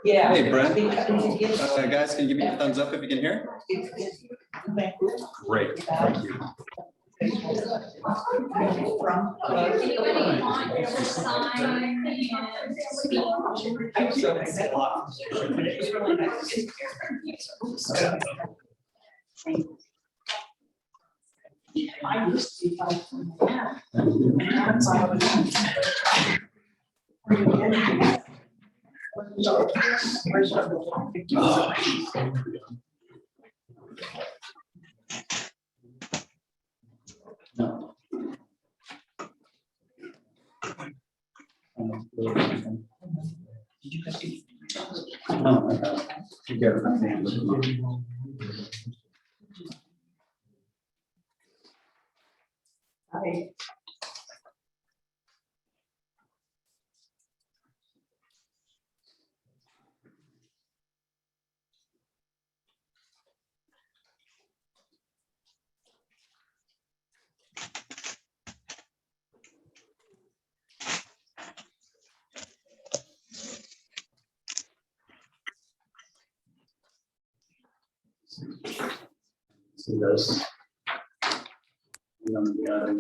Yeah. Hey, Brent. Guys, can you give me a thumbs up if you can hear? Great. Thank you. I used to be No. Did you guys see? No, I got it. You get it. Hi. See this? And then we got it.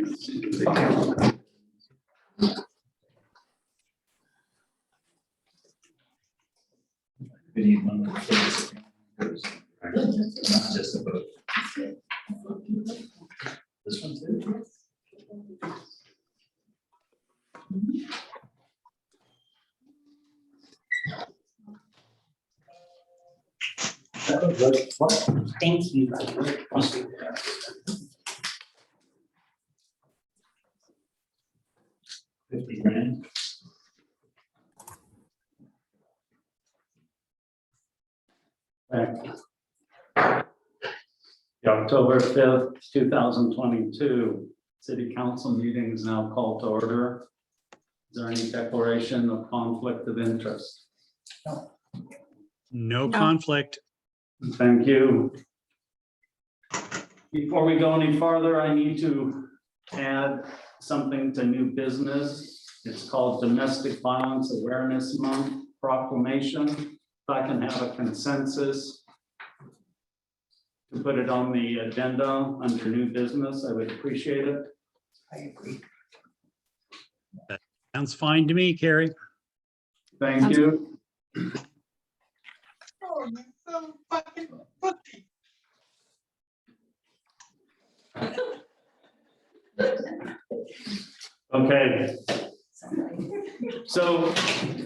We need one more phase. Not just a boat. This one too? Thank you. 50 grand. The October 5th, 2022 City Council meeting is now called to order. Is there any declaration of conflict of interest? No conflict. Thank you. Before we go any farther, I need to add something to new business. It's called Domestic Violence Awareness Month proclamation. If I can have a consensus to put it on the agenda under new business, I would appreciate it. I agree. Sounds fine to me, Carrie. Thank you. Oh, you're so fucking funny. Okay. So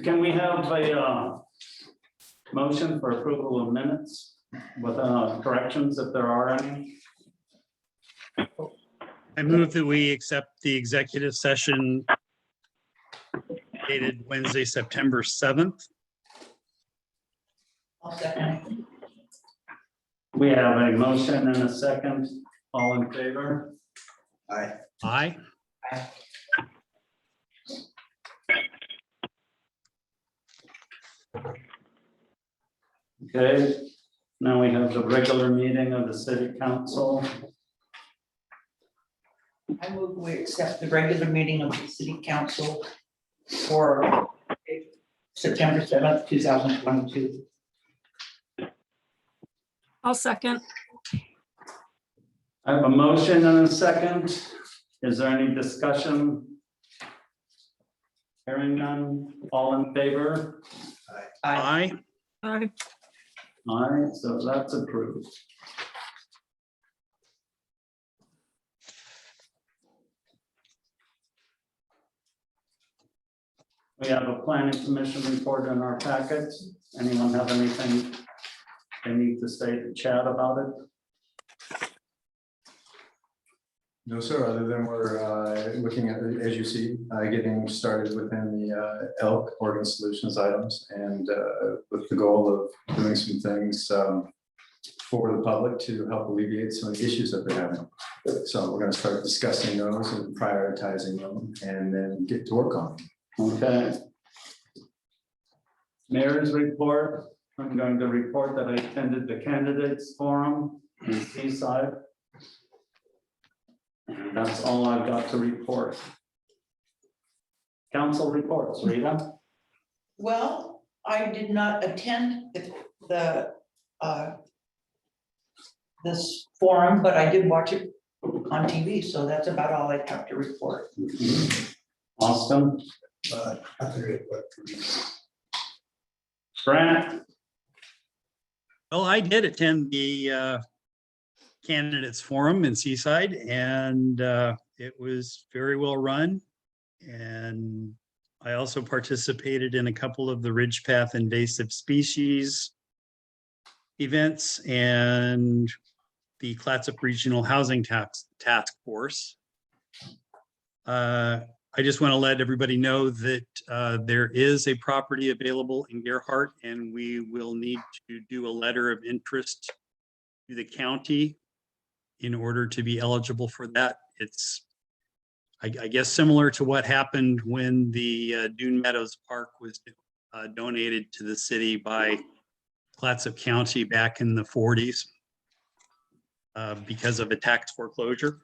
can we have a motion for approval of minutes with corrections if there are any? I move that we accept the executive session dated Wednesday, September 7th. I'll second. We have a motion and a second. All in favor? Aye. Okay, now we have the regular meeting of the city council. I move we accept the regular meeting of the city council for September 7th, 2022. I'll second. I have a motion and a second. Is there any discussion? Hearing none, all in favor? Aye. Aye. Aye, so that's approved. We have a planning commission report in our packets. Anyone have anything they need to say to Chad about it? No, sir, other than we're looking at, as you see, getting started within the elk organ solutions items and with the goal of doing some things for the public to help alleviate some of the issues that they're having. So we're going to start discussing those and prioritizing them and then get to work on them. Okay. Mayor's report. I'm going to report that I attended the candidates forum in Seaside. And that's all I've got to report. Council reports, Rita? Well, I did not attend the this forum, but I did watch it on TV, so that's about all I have to report. Austin? Grant? Well, I did attend the candidates forum in Seaside, and it was very well run. And I also participated in a couple of the Ridgepath invasive species events and the Clatsop Regional Housing Task Force. I just want to let everybody know that there is a property available in Gerhart, and we will need to do a letter of interest to the county in order to be eligible for that. It's, I guess, similar to what happened when the Dune Meadows Park was donated to the city by Clatsop County back in the 40s because of a tax foreclosure.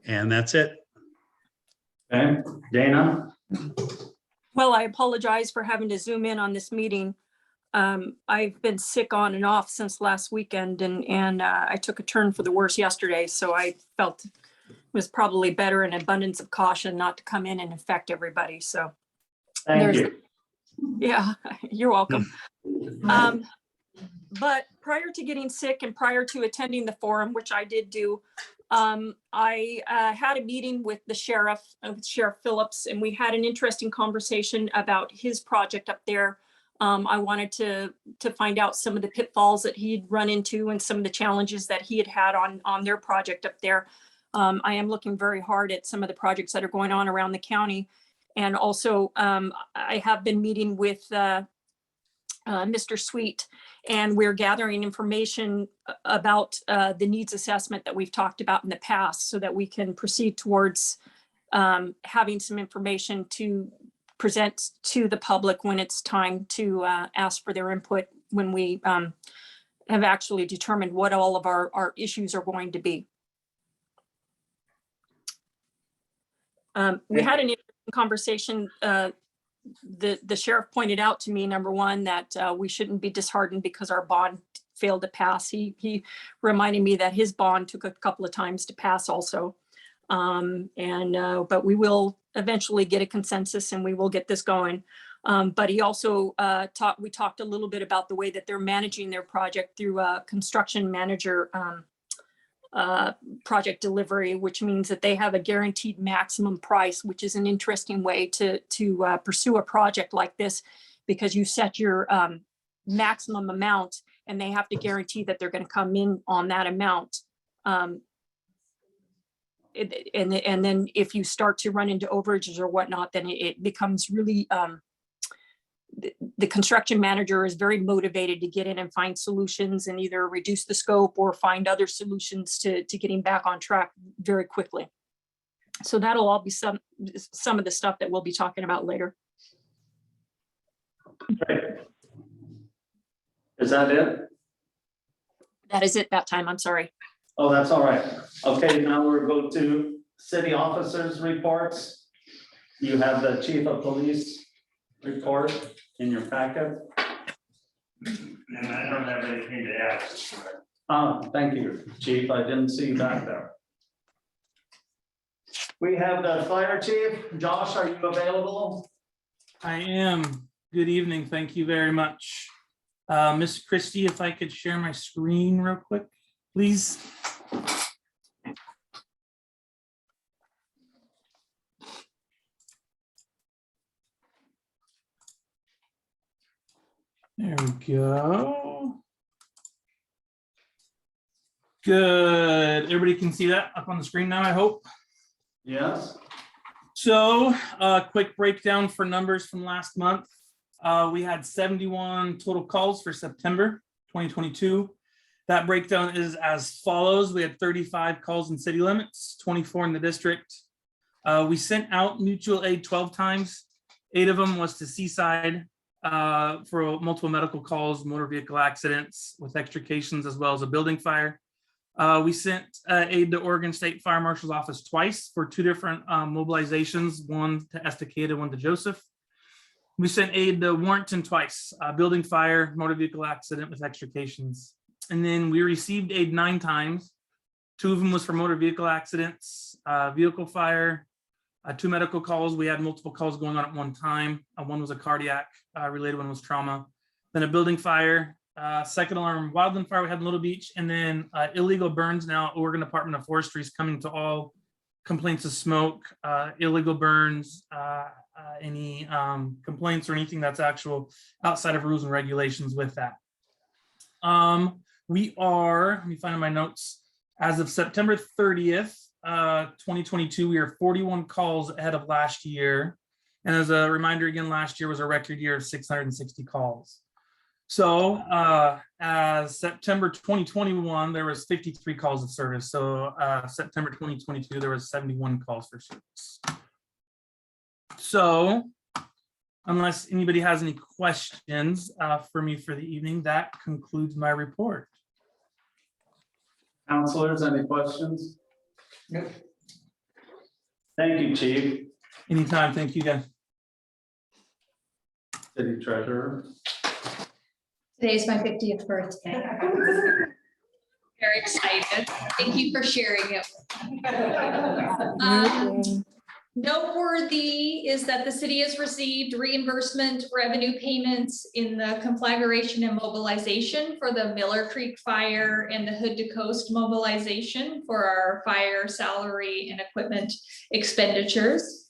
And that's it. Okay, Dana? Well, I apologize for having to zoom in on this meeting. I've been sick on and off since last weekend, and I took a turn for the worse yesterday, so I felt it was probably better in abundance of caution not to come in and infect everybody. So Thank There's- you. yeah, you're welcome. But prior to getting sick and prior to attending the forum, which I did do, I had a meeting with the sheriff, Sheriff Phillips, and we had an interesting conversation about his project up there. I wanted to find out some of the pitfalls that he'd run into and some of the challenges that he had on their project up there. I am looking very hard at some of the projects that are going on around the county. And also, I have been meeting with Mr. Sweet, and we're gathering information about the needs assessment that we've talked about in the past so that we can proceed towards having some information to present to the public when it's time to ask for their input when we have actually determined what all of our issues are going to be. We had an interesting conversation. The sheriff pointed out to me, number one, that we shouldn't be disheartened because our bond failed to pass. He reminded me that his bond took a couple of times to pass also. But we will eventually get a consensus and we will get this going. But he also we talked a little bit about the way that they're managing their project through a construction manager project delivery, which means that they have a guaranteed maximum price, which is an interesting way to pursue a project like this, because you set your maximum amount and they have to guarantee that they're going to come in on that amount. And then if you start to run into overages or whatnot, then it becomes really, the construction manager is very motivated to get in and find solutions and either reduce the scope or find other solutions to getting back on track very quickly. So that'll all be some of the stuff that we'll be talking about later. Great. Is that it? That is it that time. I'm sorry. Oh, that's all right. Okay, now we'll go to city officers' reports. You have the chief of police report in your packet. And I don't have anything to add. Thank you, chief. I didn't see you back there. We have the fire chief. Josh, are you available? I am. Good evening. Thank you very much. Miss Christie, if I could share my screen real quick, please. There we go. Good. Everybody can see that up on the screen now, I hope. Yes, So quick breakdown for numbers from last month. We had 71 total calls for September 2022. That breakdown is as follows. We had 35 calls in city limits, 24 in the district. We sent out mutual aid 12 times. 8 of them was to Seaside for multiple medical calls, motor vehicle accidents with extrications, as well as a building fire. We sent aid to Oregon State Fire Marshal's Office twice for 2 different mobilizations, one to Estacada, one to Joseph. We sent aid to Warrenton twice, building fire, motor vehicle accident with extrications. And then we received aid 9 times. 2 of them was for motor vehicle accidents, vehicle fire, 2 medical calls. We had multiple calls going on at one time. One was a cardiac related, one was trauma. Then a building fire, second alarm wildland fire we had in Little Beach, and then illegal burns. Now Oregon Department of Forestry is coming to all complaints of smoke, illegal burns, any complaints or anything that's actual outside of rules and regulations with that. We are, let me find my notes. As of September 30th, 2022, we are 41 calls ahead of last year. And as a reminder, again, last year was a record year of 660 calls. So as September 2021, there was 53 calls of service. So September 2022, there was 71 calls for service. So unless anybody has any questions for me for the evening, that concludes my report. counselors, any questions? Nope. Thank you, Chief. Anytime. Thank you, guys. City Treasurer. Today's my 50th birthday. Very excited. Thank you for sharing it. Noteworthy is that the city has received reimbursement revenue payments in the conflagration and mobilization for the Miller Creek fire and the Hood to Coast mobilization for our fire salary and equipment expenditures.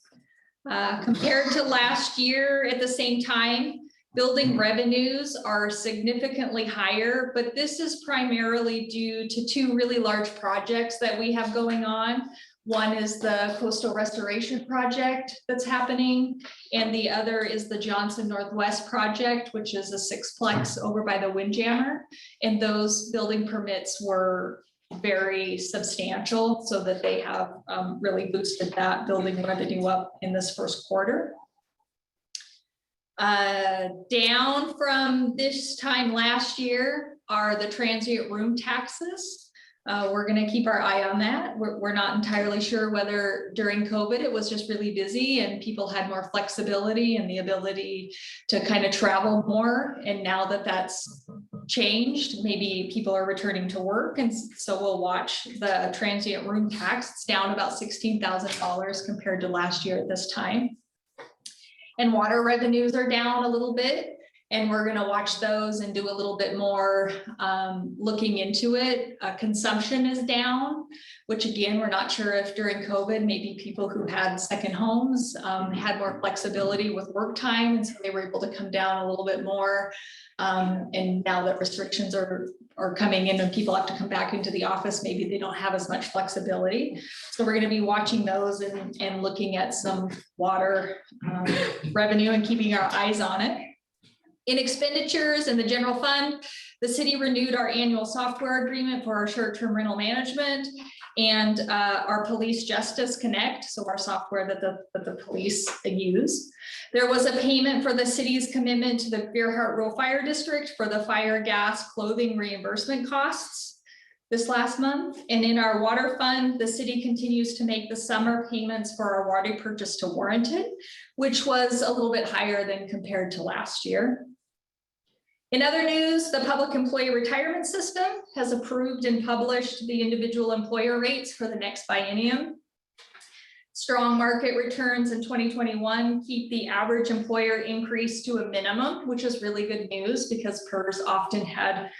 Compared to last year at the same time, building revenues are significantly higher, but this is primarily due to 2 really large projects that we have going on. One is the coastal restoration project that's happening, and the other is the Johnson Northwest project, which is a 6-plex over by the Windjammer. And those building permits were very substantial, so that they have really boosted that building revenue up in this first quarter. Down from this time last year are the transient room taxes. We're going to keep our eye on that. We're not entirely sure whether during COVID it was just really busy and people had more flexibility and the ability to kind of travel more. And now that that's changed, maybe people are returning to work. And so we'll watch the transient room tax. It's down about $16,000 compared to last year at this time. And water revenues are down a little bit. And we're going to watch those and do a little bit more looking into it. Consumption is down, which again, we're not sure if during COVID, maybe people who had second homes had more flexibility with work time. And so they were able to come down a little bit more. And now that restrictions are coming in and people have to come back into the office, maybe they don't have as much flexibility. So we're going to be watching those and looking at some water revenue and keeping our eyes on it. In expenditures in the general fund, the city renewed our annual software agreement for our short-term rental management and our Police Justice Connect, so our software that the police use. There was a payment for the city's commitment to the Bearheart Rural Fire District for the fire, gas, clothing reimbursement costs this last month. And in our water fund, the city continues to make the summer payments for our water purchase to Warrenton, which was a little bit higher than compared to last year. In other news, the Public Employee Retirement System has approved and published the individual employer rates for the next biennium. Strong market returns in 2021 keep the average employer increase to a minimum, which is really good news because PERS often had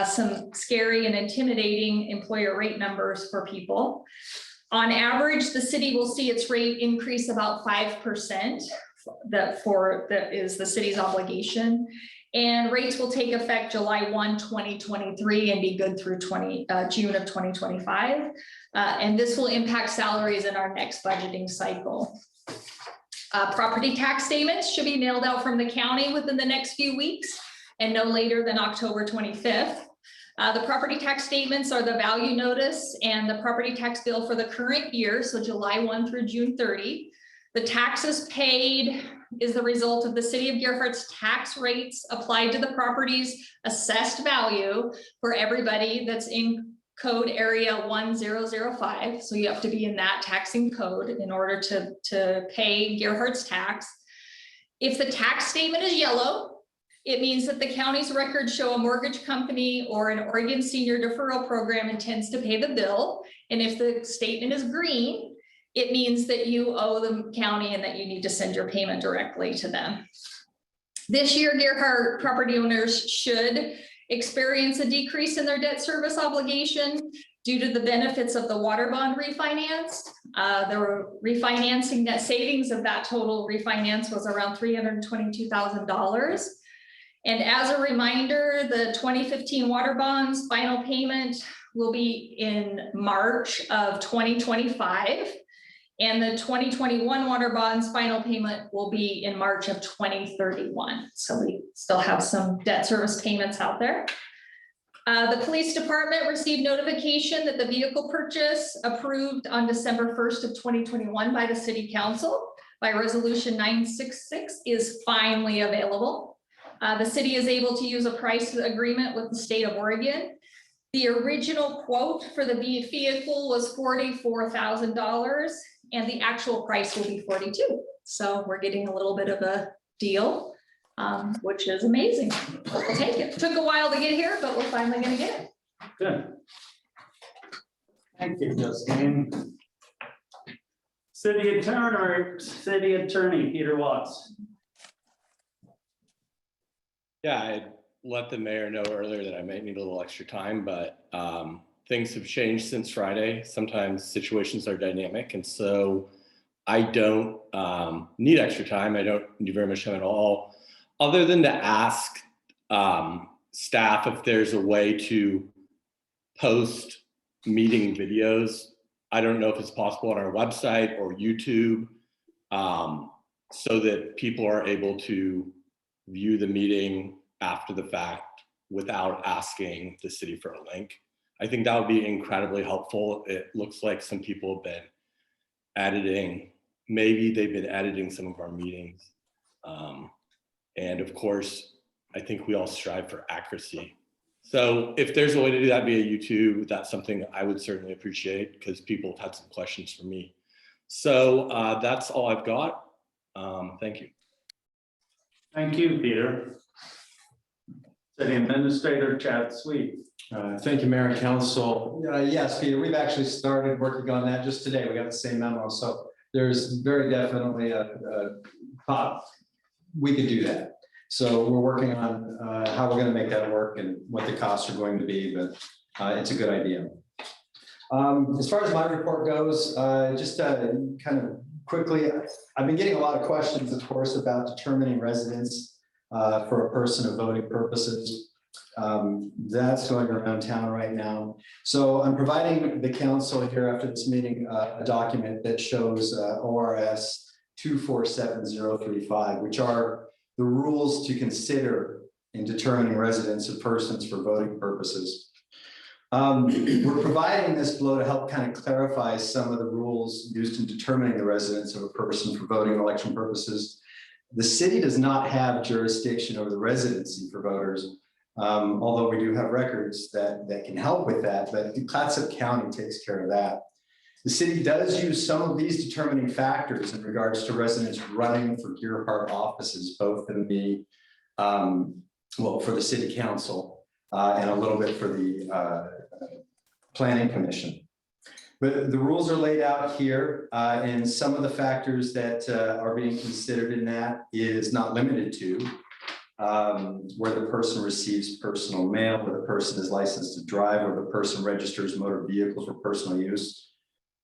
some scary and intimidating employer rate numbers for people. On average, the city will see its rate increase about 5%. That is the city's obligation. And rates will take effect July 1, 2023 and be good through June of 2025. And this will impact salaries in our next budgeting cycle. Property tax statements should be mailed out from the county within the next few weeks and no later than October 25th. The property tax statements are the value notice and the property tax bill for the current year, so July 1 through June 30. The taxes paid is the result of the city of Gerhardt's tax rates applied to the property's assessed value for everybody that's in code area 1005. So you have to be in that taxing code in order to pay Gerhardt's tax. If the tax statement is yellow, it means that the county's records show a mortgage company or an Oregon Senior Deferral Program intends to pay the bill. And if the statement is green, it means that you owe the county and that you need to send your payment directly to them. This year, Gerhardt property owners should experience a decrease in their debt service obligation due to the benefits of the water bond refinance. The refinancing net savings of that total refinance was around $322,000. And as a reminder, the 2015 water bonds final payment will be in March of 2025. And the 2021 water bonds final payment will be in March of 2031. So we still have some debt service payments out there. The police department received notification that the vehicle purchase approved on December 1st of 2021 by the city council by resolution 966 is finally available. The city is able to use a price agreement with the state of Oregon. The original quote for the vehicle was $44,000 and the actual price will be $42,000. So we're getting a little bit of a deal, which is amazing. We'll take it. Took a while to get here, but we're finally gonna get it. Good. Thank you, Justine. City Attorney Peter Watts. Yeah, I let the mayor know earlier that I might need a little extra time, but things have changed since Friday. Sometimes situations are dynamic, and so I don't need extra time. I don't need very much time at all, other than to ask staff if there's a way to post meeting videos. I don't know if it's possible on our website or YouTube, so that people are able to view the meeting after the fact without asking the city for a link. I think that would be incredibly helpful. It looks like some people have been editing, maybe they've been editing some of our meetings. And of course, I think we all strive for accuracy. So if there's a way to do that via YouTube, that's something I would certainly appreciate because people have had some questions for me. So that's all I've got. Thank you. Thank you, Peter. City Administrator Chad Sweet. Thank you, Mayor and Council. Yes, Peter, we've actually started working on that just today. We got the same memo. So there's very definitely we could do that. So we're working on how we're going to make that work and what the costs are going to be, but it's a good idea. As far as my report goes, just kind of quickly, I've been getting a lot of questions, of course, about determining residence for a person of voting purposes. That's going around town right now. So I'm providing the council here after this meeting a document that shows ORS 247035, which are the rules to consider in determining residence of persons for voting purposes. We're providing this below to help kind of clarify some of the rules used in determining the residence of a person for voting and election purposes. The city does not have jurisdiction over the residency for voters, although we do have records that can help with that, but Clatsop County takes care of that. The city does use some of these determining factors in regards to residents running for Gerhardt offices, both in the, for the city council and a little bit for the planning commission. But the rules are laid out here, and some of the factors that are being considered in that is not limited to where the person receives personal mail, where the person is licensed to drive, where the person registers motor vehicles for personal use,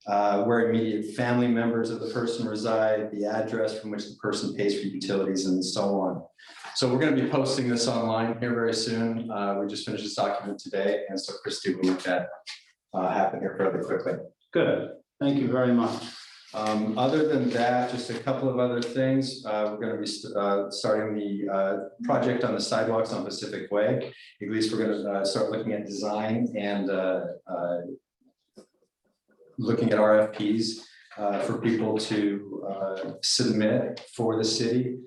where immediate family members of the person reside, the address from which the person pays for utilities, and so on. So we're going to be posting this online here very soon. We just finished this document today, and so Christie will make that happen here fairly quickly. Good, thank you very much. Other than that, just a couple of other things. We're going to be starting the project on the sidewalks on Pacific Way. At least we're going to start looking at design and looking at RFPs for people to submit for the city.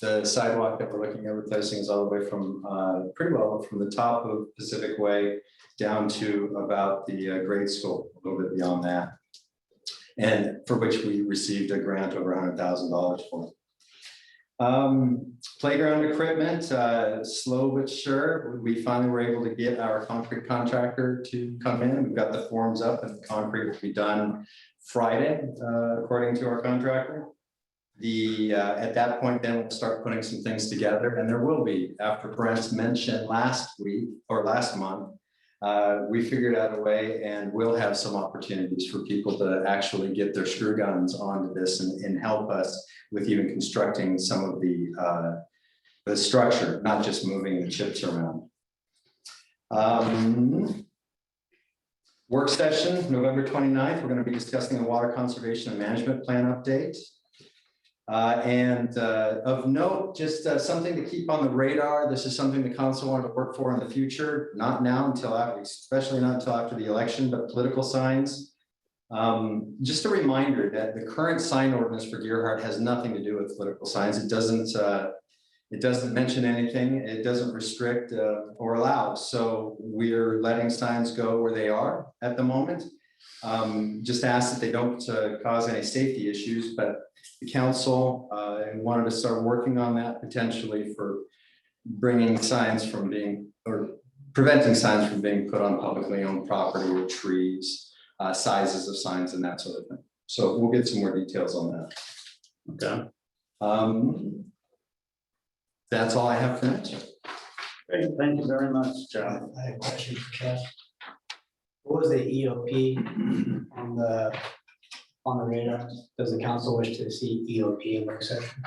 The sidewalk that we're looking at replacing is all the way from pretty well from the top of Pacific Way down to about the grade school, a little bit beyond that. And for which we received a grant over $100,000 for. Playground equipment, slow but sure. We finally were able to get our concrete contractor to come in. We've got the forms up and the concrete will be done Friday, according to our contractor. At that point, then we'll start putting some things together, and there will be, after Brent's mentioned last week or last month, we figured out a way, and we'll have some opportunities for people to actually get their screw guns onto this and help us with even constructing some of the structure, not just moving the chips around. Work session, November 29th, we're going to be discussing the water conservation and management plan update. Of note, just something to keep on the radar. This is something the council wanted to work for in the future, not now until after, especially not until after the election, but political signs. Just a reminder that the current sign ordinance for Gerhart has nothing to do with political signs. It doesn't mention anything. It doesn't restrict or allow. So we're letting signs go where they are at the moment. Just ask that they don't cause any safety issues, but the council wanted to start working on that potentially for bringing signs from being, or preventing signs from being put on publicly owned property or trees, sizes of signs and that sort of thing. So we'll get some more details on that. Okay. That's all I have for now. Great, thank you very much, John. I have a question for Kev. What was the EOP on the radar? Does the council wish to see EOP in work session?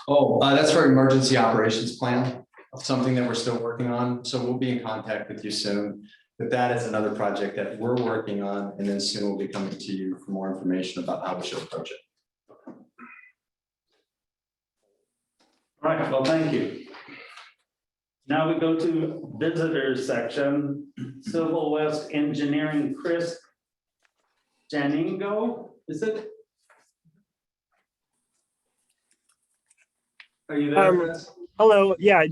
Oh, that's for emergency operations plan, something that we're still working on. So we'll be in contact with you soon. But that is another project that we're working on, and then soon we'll be coming to you for more information about how we should approach it. All right, well, thank you. Now we go to visitors section, Civil West Engineering, Chris Janingo, is it? Are you there, Chris? Hello, yeah,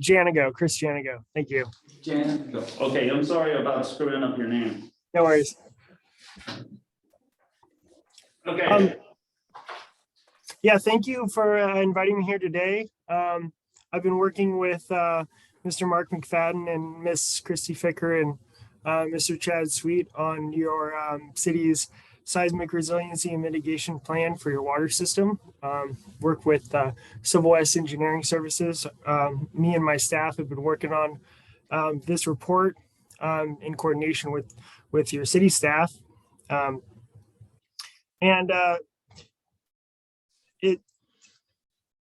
Chris Janigo. Thank you. Janigo. Okay, I'm sorry about screwing up your name. No worries. Okay. Yeah, thank you for inviting me here today. I've been working with Mr. Mark McFadden and Miss Christy Ficker and Mr. Chad Sweet on your city's seismic resiliency and mitigation plan for your water system. Work with Civil West Engineering Services. Me and my staff have been working on this report in coordination with your city staff.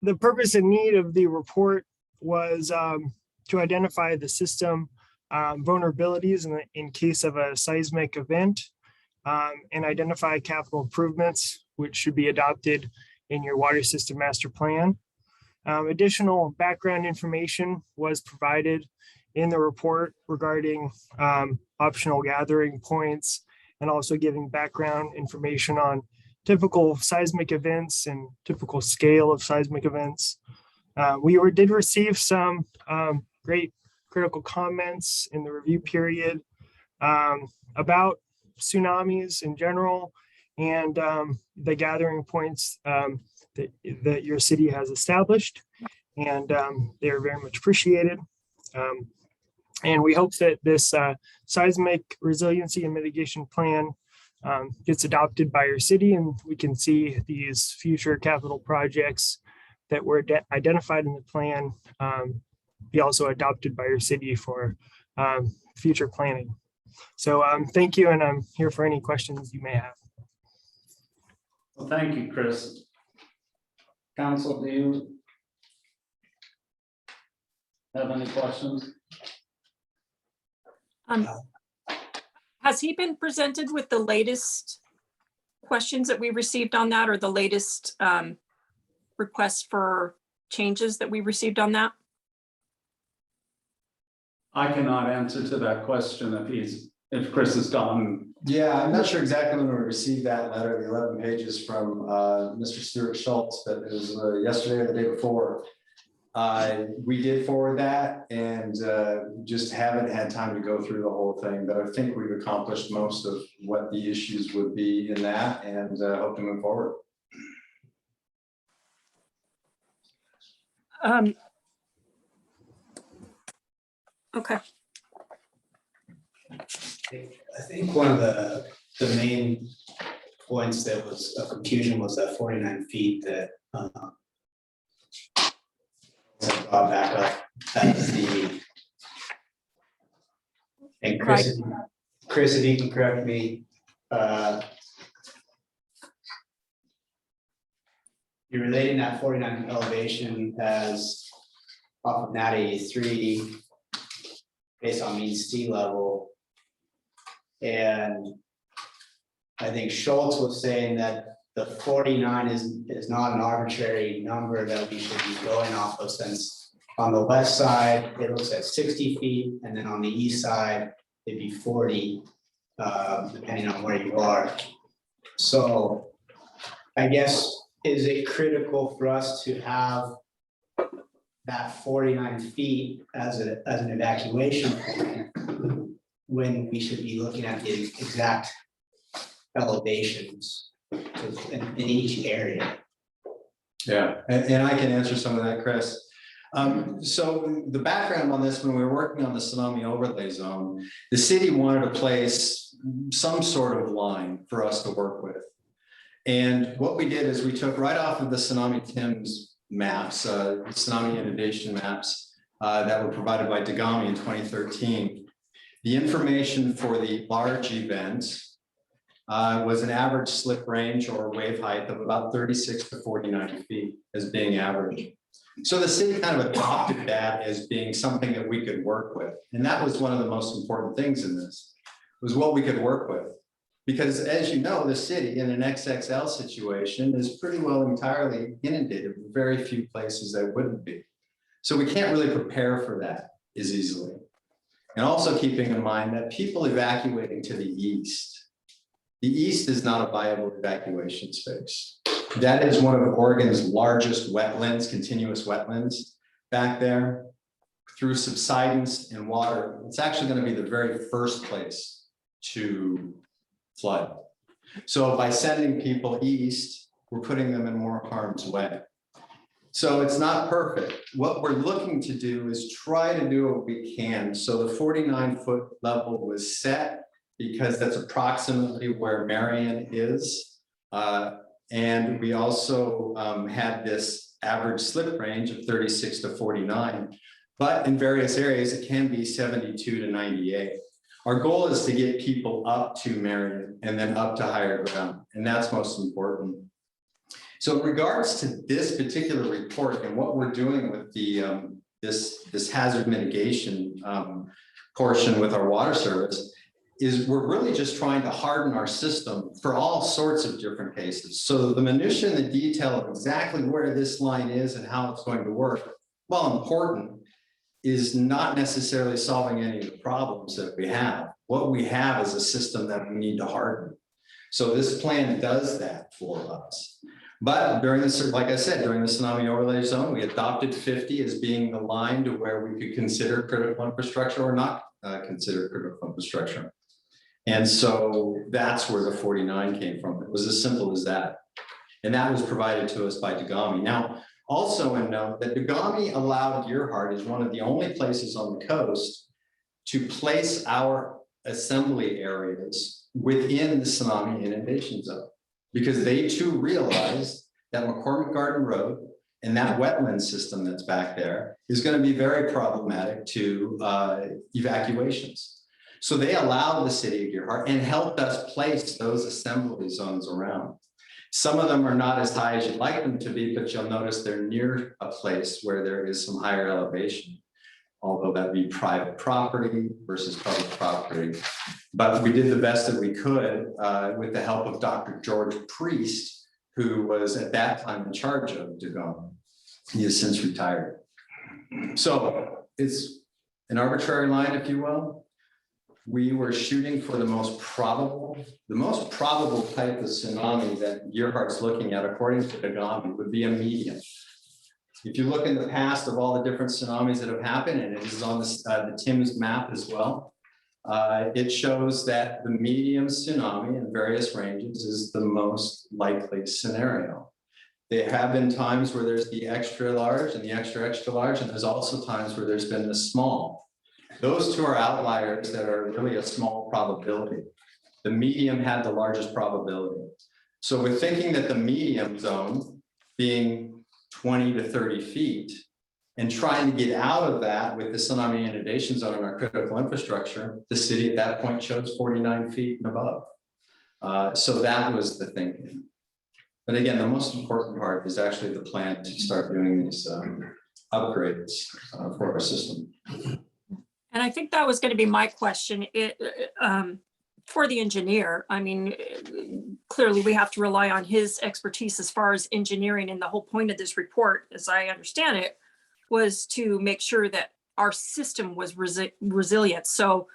The purpose and need of the report was to identify the system vulnerabilities in case of a seismic event, and identify capital improvements which should be adopted in your water system master plan. Additional background information was provided in the report regarding optional gathering points, and also giving background information on typical seismic events and typical scale of seismic events. We did receive some great critical comments in the review period about tsunamis in general, and the gathering points that your city has established, and they are very much appreciated. And we hope that this seismic resiliency and mitigation plan gets adopted by your city, and we can see these future capital projects that were identified in the plan be also adopted by your city for future planning. So thank you, and I'm here for any questions you may have. Well, thank you, Chris. Council, do you have any questions? Has he been presented with the latest questions that we received on that, or the latest requests for changes that we received on that? I cannot answer to that question if Chris is gone. Yeah, I'm not sure exactly when we received that letter, the 11 pages from Mr. Stuart Schultz, but it was yesterday or the day before. We did forward that and just haven't had time to go through the whole thing, but I think we've accomplished most of what the issues would be in that, and hope to move forward. Okay. I think one of the main points that was of confusion was that 49 feet that brought back up as the, and Chris, if you can correct me, you're relating that 49 elevation as off of Nat 83 based on mean sea level. And I think Schultz was saying that the 49 is not an arbitrary number that we should be going off of, since on the west side, it looks at 60 feet, and then on the east side, it'd be 40, depending on where you are. So I guess, is it critical for us to have that 49 feet as an evacuation plan when we should be looking at the exact elevations in each area? Yeah, and I can answer some of that, Chris. So the background on this, when we were working on the tsunami overlay zone, the city wanted to place some sort of line for us to work with. And what we did is we took right off of the Tsunami TIMS maps, tsunami inundation maps that were provided by Dagami in 2013. The information for the large events was an average slip range or wave height of about 36 to 49 feet as being average. So the city kind of adopted that as being something that we could work with. And that was one of the most important things in this, was what we could work with. Because as you know, the city in an XXL situation is pretty well entirely inundated, with very few places that wouldn't be. So we can't really prepare for that as easily. And also keeping in mind that people evacuating to the east is not a viable evacuation space. That is one of Oregon's largest wetlands, continuous wetlands back there. Through subsidence and water, it's actually going to be the very first place to flood. So by sending people east, we're putting them in more harm's way. So it's not perfect. What we're looking to do is try to do what we can. So the 49-foot level was set because that's approximately where Marion is. And we also had this average slip range of 36 to 49, but in various areas, it can be 72 to 98. Our goal is to get people up to Marion and then up to higher ground, and that's most important. So in regards to this particular report and what we're doing with the this hazard mitigation portion with our water service, is we're really just trying to harden our system for all sorts of different cases. So the minutia and the detail of exactly where this line is and how it's going to work, while important, is not necessarily solving any of the problems that we have. What we have is a system that we need to harden. So this plan does that for us. But during this, like I said, during the tsunami overlay zone, we adopted 50 as being the line to where we could consider critical infrastructure or not consider critical infrastructure. And so that's where the 49 came from. It was as simple as that. And that was provided to us by Dagami. Now, also a note that Dagami allowed Gearhart as one of the only places on the coast to place our assembly areas within the tsunami inundation zone, because they too realized that McCormick Garden Road and that wetland system that's back there is going to be very problematic to evacuations. So they allowed the city of Gearhart and helped us place those assembly zones around. Some of them are not as high as you'd like them to be, but you'll notice they're near a place where there is some higher elevation. although that'd be private property versus public property. But we did the best that we could with the help of Dr. George Priest, who was at that time in charge of Dugong. He has since retired. So it's an arbitrary line, if you will. We were shooting for the most probable type of tsunami that Gearhart's looking at, according to Dugong, would be a medium. If you look in the past of all the different tsunamis that have happened, and it is on the TIMS map as well, it shows that the medium tsunami in various ranges is the most likely scenario. There have been times where there's the extra large and the extra large, and there's also times where there's been the small. Those two are outliers that are really a small probability. The medium had the largest probability. So we're thinking that the medium zone being 20 to 30 feet and trying to get out of that with the tsunami inundation zone in our critical infrastructure, the city at that point chose 49 feet and above. So that was the thinking. But again, the most important part is actually the plan to start doing these upgrades for our system. And I think that was going to be my question. For the engineer, I mean, clearly we have to rely on his expertise as far as engineering, and the whole point of this report, as I understand it, was to make sure that our system was resilient. So,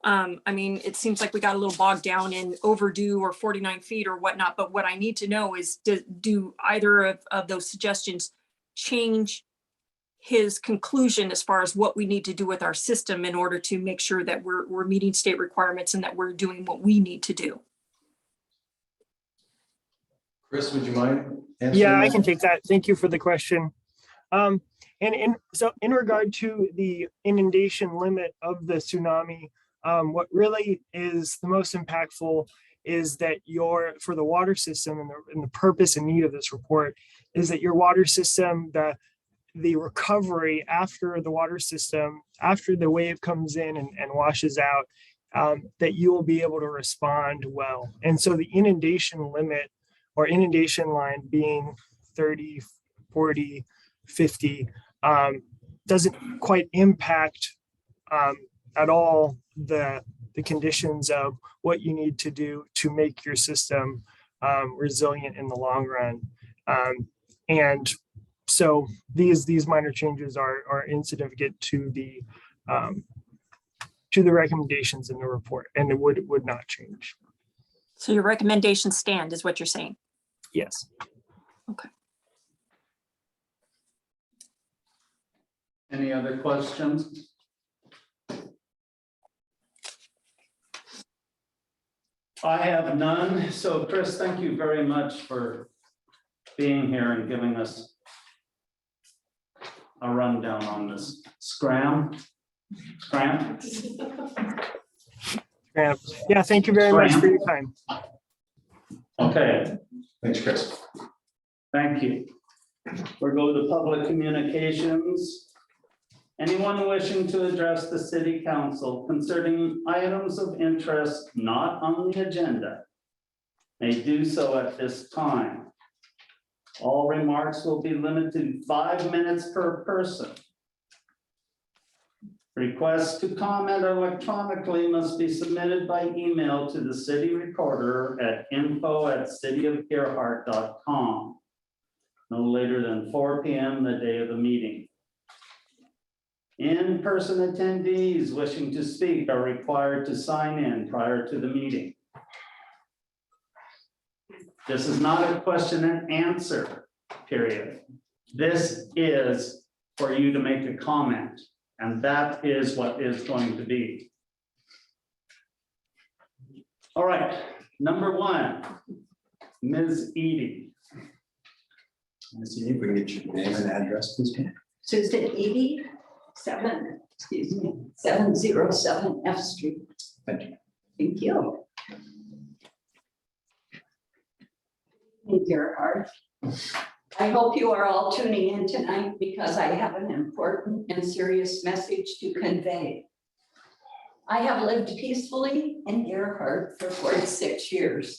I mean, it seems like we got a little bogged down in overdue or 49 feet or whatnot, but what I need to know is, do either of those suggestions change his conclusion as far as what we need to do with our system in order to make sure that we're meeting state requirements and that we're doing what we need to do? Chris, would you mind answering? Yeah, I that? can take that. Thank you for the question. So in regard to the inundation limit of the tsunami, what really is the most impactful is that for the water system, and the purpose and need of this report is that your water system, the recovery after the water system, after the wave comes in and washes out, that you will be able to respond well. And so the inundation limit or inundation line being 30, 40, 50 doesn't quite impact at all the conditions of what you need to do to make your system resilient in the long run. And so these minor changes are insignificant to the recommendations in the report, and it would not change. So your recommendations stand, is what you're saying? Yes. Okay. Any other questions? I have none. So Chris, thank you very much for being here and giving us a rundown on this scram. Yeah, thank you very much for your time. Okay, Thanks, Chris. thank you. We'll go to public communications. Anyone wishing to address the city council concerning items of interest not on the agenda may do so at this time. All remarks will be limited to 5 minutes per person. Requests to comment electronically must be submitted by email to the city recorder at info@cityofgerhart.com no later than 4 p.m. the day of the meeting. In-person attendees wishing to speak are required to sign in prior to the meeting. This is not a question and answer period. This is for you to make a comment, and that is what is going to be. All right, number 1, Ms. Edie. Let's see if we can get your name and address, please. Susan Edie, 707 F Street. Thank you. Thank you. Hey, Gerhard. I hope you are all tuning in tonight because I have an important and serious message to convey. I have lived peacefully in Gerhard for 46 years.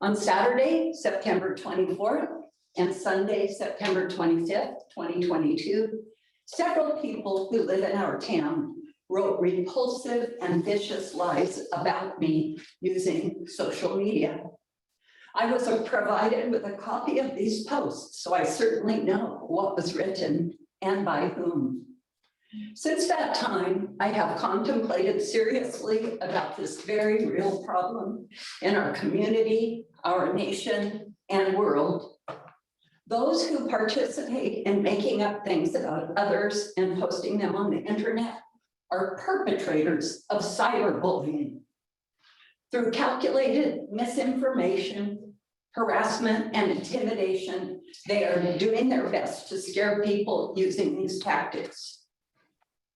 On Saturday, September 24th, and Sunday, September 25th, 2022, Several people who live in our town wrote repulsive and vicious lies about me using social media. I was provided with a copy of these posts, so I certainly know what was written and by whom. Since that time, I have contemplated seriously about this very real problem in our community, our nation, and world. Those who participate in making up things about others and posting them on the internet are perpetrators of cyberbullying. Through calculated misinformation, harassment, and intimidation, they are doing their best to scare people using these tactics.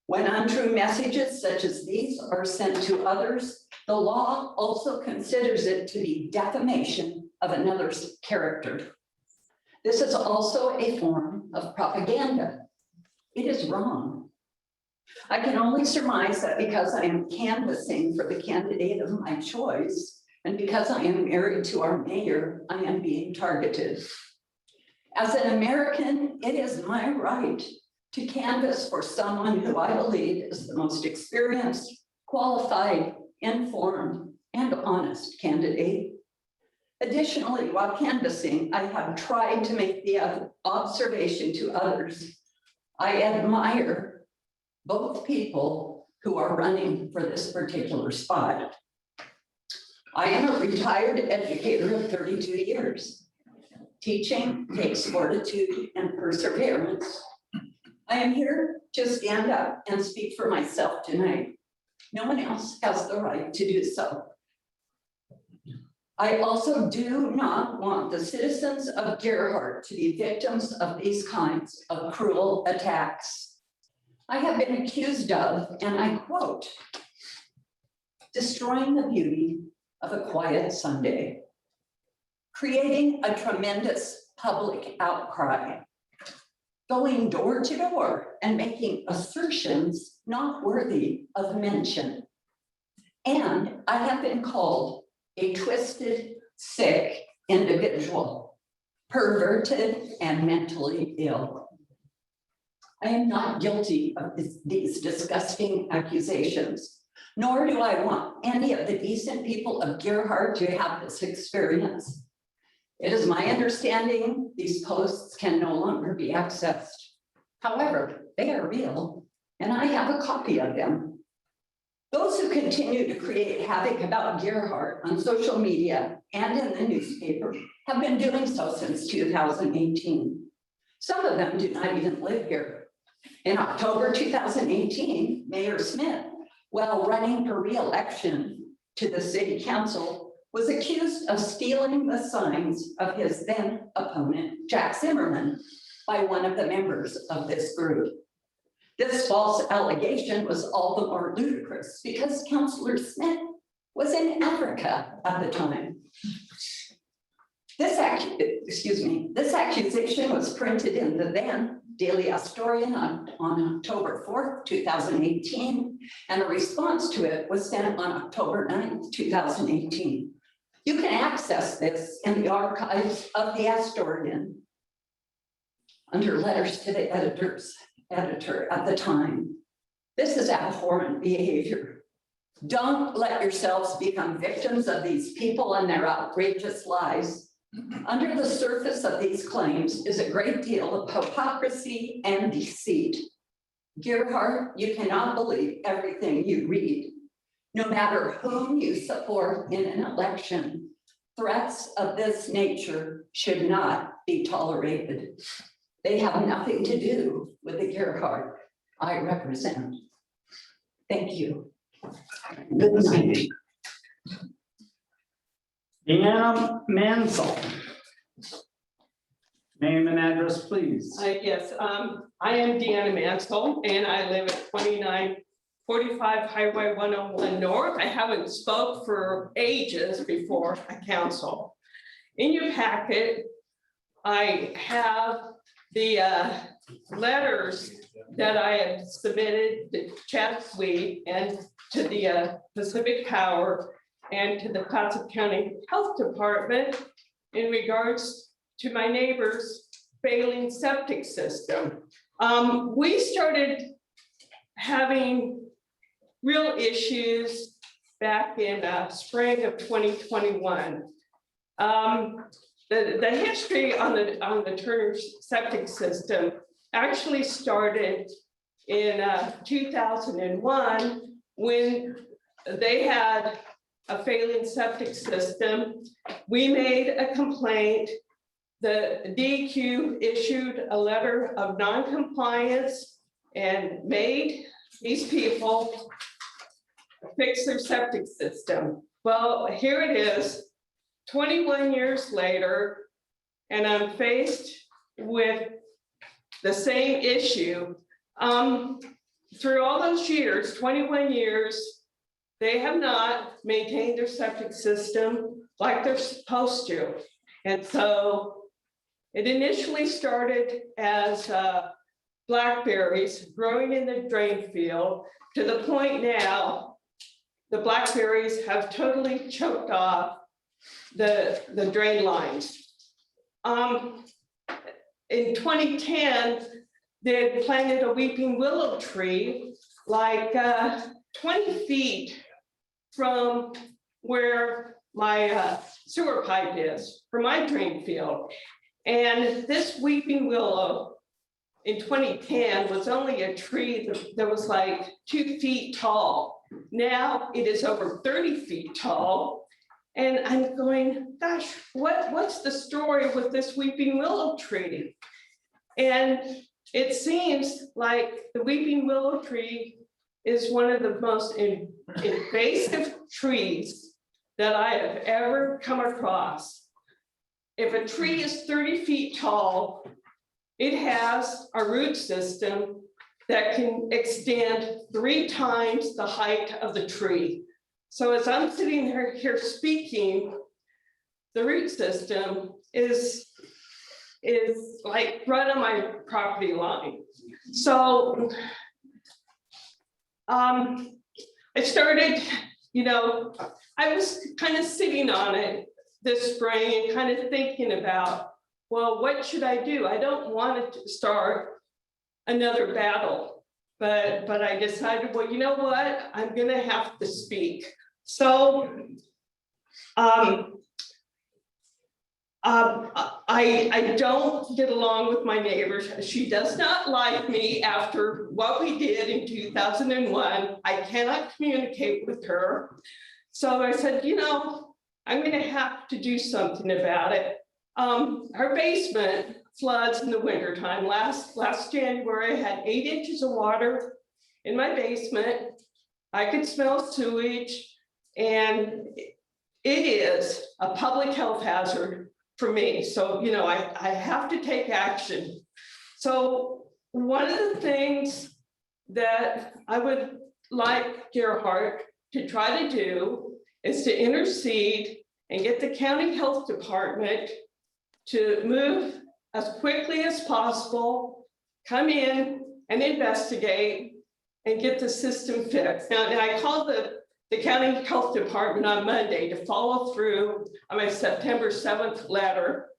When untrue messages such as these are sent to others, the law also considers it to be defamation of another's character. This is also a form of propaganda. It is wrong. I can only surmise that because I am canvassing for the candidate of my choice, and because I am married to our mayor, I am being targeted. As an American, it is my right to canvass for someone who I believe is the most experienced, qualified, informed, and honest candidate. Additionally, while canvassing, I have tried to make the observation to others. I admire both people who are running for this particular spot. I am a retired educator of 32 years. Teaching takes fortitude and perseverance. I am here to stand up and speak for myself tonight. No one else has the right to do so. I also do not want the citizens of Gerhardt to be victims of these kinds of cruel attacks. I have been accused of, and I quote, destroying the beauty of a quiet Sunday, creating a tremendous public outcry, going door to door and making assertions not worthy of mention. And I have been called a twisted, sick individual, perverted and mentally ill. I am not guilty of these disgusting accusations, nor do I want any of the decent people of Gerhardt to have this experience. It is my understanding these posts can no longer be accessed. However, they are real, and I have a copy of them. Those who continue to create havoc about Gerhardt on social media and in the newspaper have been doing so since 2018. Some of them do not even live here. In October 2018, Mayor Smith, while running for re-election to the city council, was accused of stealing the signs of his then opponent, Jack Zimmerman, by one of the members of this group. This false allegation was all the more ludicrous because Councillor Smith was in Africa at the time. This accusation was printed in the then Daily Astorian on October 4th, 2018, and a response to it was sent on October 9th, 2018. You can access this in the archives of the Astorian under letters to the editor at the time. This is abhorrent behavior. Don't let yourselves become victims of these people and their outrageous lies. Under the surface of these claims is a great deal of hypocrisy and deceit. Gerhardt, you cannot believe everything you read. No matter whom you support in an election, threats of this nature should not be tolerated. They have nothing to do with the Gerhardt I represent. Thank you. Good night. Deanna Mansell. Name and address, please. Yes, I am Deanna Mansell and I live at 2945 Highway 101 North. I haven't spoke for ages before a council. In your packet, I have the letters that I have submitted to Chattanooga and to the Pacific Power and to the Clatsop County Health Department in regards to my neighbor's failing septic system. We started having real issues back in spring of 2021. The history on the Turner septic system actually started in 2001 when they had a failing septic system. We made a complaint. The DEQ issued a letter of non-compliance and made these people fix their septic system. Well, here it is, 21 years later, and I'm faced with the same issue. Through all those years, 21 years, they have not maintained their septic system like they're supposed to. And so it initially started as blackberries growing in the drain field, to the point now the blackberries have totally choked off the drain lines. In 2010, they had planted a weeping willow tree like 20 feet from where my sewer pipe is, for my drain field. And this weeping willow in 2010 was only a tree that was like 2 feet tall. Now it is over 30 feet tall. And I'm going, gosh, what's the story with this weeping willow tree? And it seems like the weeping willow tree is one of the most invasive trees that I have ever come across. If a tree is 30 feet tall, it has a root system that can extend 3 times the height of the tree. So as I'm sitting here speaking, the root system is like right on my property line. So I started, I was kind of sitting on it this spring and kind of thinking about, well, what should I do? I don't want to start another battle, but I decided, well, you know what? I'm gonna have to speak. So I don't get along with my neighbors. She does not like me after what we did in 2001. I cannot communicate with her. So I said, I'm gonna have to do something about it. Her basement floods in the wintertime. Last January, I had 8 inches of water in my basement. I could smell sewage, and it is a public health hazard for me. So, I have to take action. So one of the things that I would like Gerhard to try to do is to intercede and get the county health department to move as quickly as possible, come in and investigate and get the system fixed. Now I called the county health department on Monday to follow through on my September 7th letter.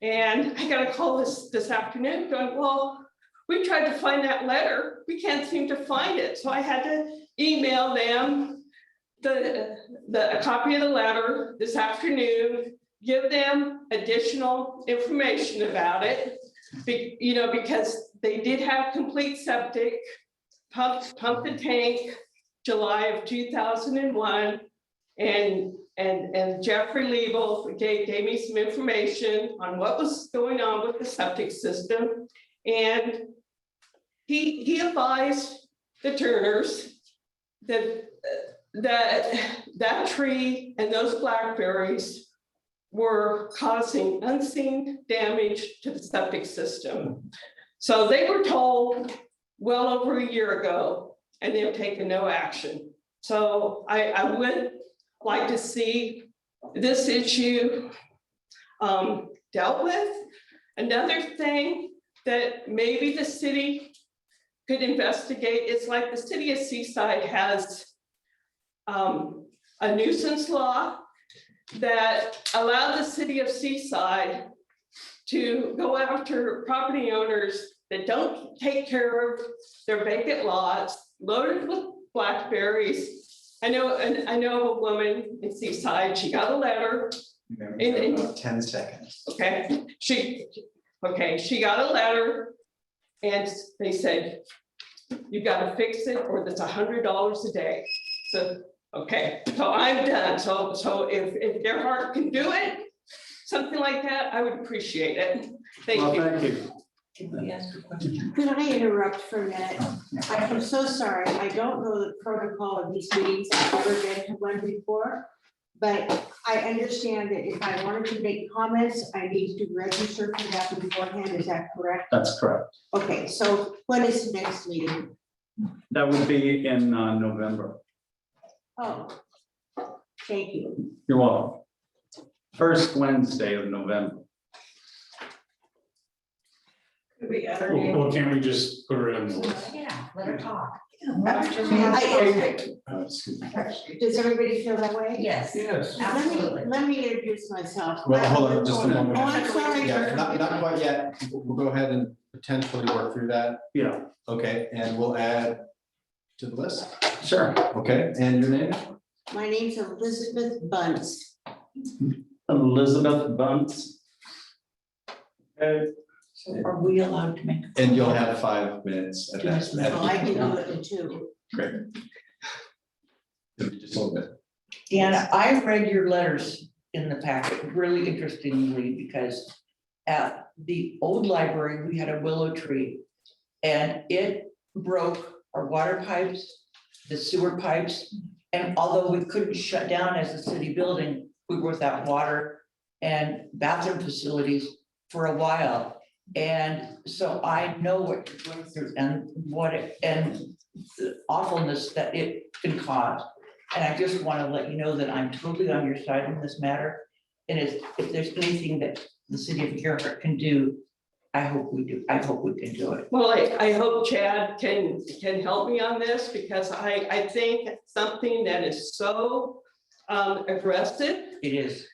And I got a call this afternoon going, well, we tried to find that letter. We can't seem to find it. So I had to email them a copy of the letter this afternoon, give them additional information about it, because they did have complete septic, pumped the tank July of 2001, and Jeffrey Liebel gave me some information on what was going on with the septic system, and he advised the Turners that tree and those blackberries were causing unseen damage to the septic system. So they were told well over a year ago, and they've taken no action. So I would like to see this issue dealt with. Another thing that maybe the city could investigate is, like, the city of Seaside has a nuisance law that allowed the city of Seaside to go after property owners that don't take care of their vacant lots, loaded with blackberries. I know a woman in Seaside, she got a letter, In about 10 seconds. okay, she got a letter and they said, you gotta fix it or that's $100 a day. So, okay, so I'm done. So if Gerhard can do it, something like that, I would appreciate it. Thank Well, you. thank you. Can we ask a question? Could I interrupt for a minute? I'm so sorry. I don't know the protocol of these meetings. I've never been to one before. But I understand that if I wanted to make comments, I need to register for that beforehand. Is that correct? That's correct. Okay, so when is the next meeting? That would be in November. Oh, thank you. You're welcome. First Wednesday of November. Well, can't we just put her in? Yeah, let her talk. Does everybody feel that way? Yes. Yes. Let me introduce myself. Well, hold on just a moment. Oh, I'm sorry. Yeah, not quite yet. We'll go ahead and potentially work through that. Yeah, Okay, and we'll add to the list. sure. Okay, and your name? My name's Elizabeth Bunce. Elizabeth Bunce. Okay. So are we allowed to make? And you'll have 5 minutes at that. So I can do it in 2. Great. Just a little bit. Deanna, I read your letters in the packet really interestingly because at the old library, we had a willow tree and it broke our water pipes, the sewer pipes. And although we couldn't shut down as a city building, we were without water and bathroom facilities for a while. And so I know what you're going through and the awfulness that it can cause. And I just want to let you know that I'm totally on your side in this matter. And if there's anything that the city of Gerhart can do, I hope we do. I hope we can do it. Well, I hope Chad can help me on this because I think something that is so aggressive. It is.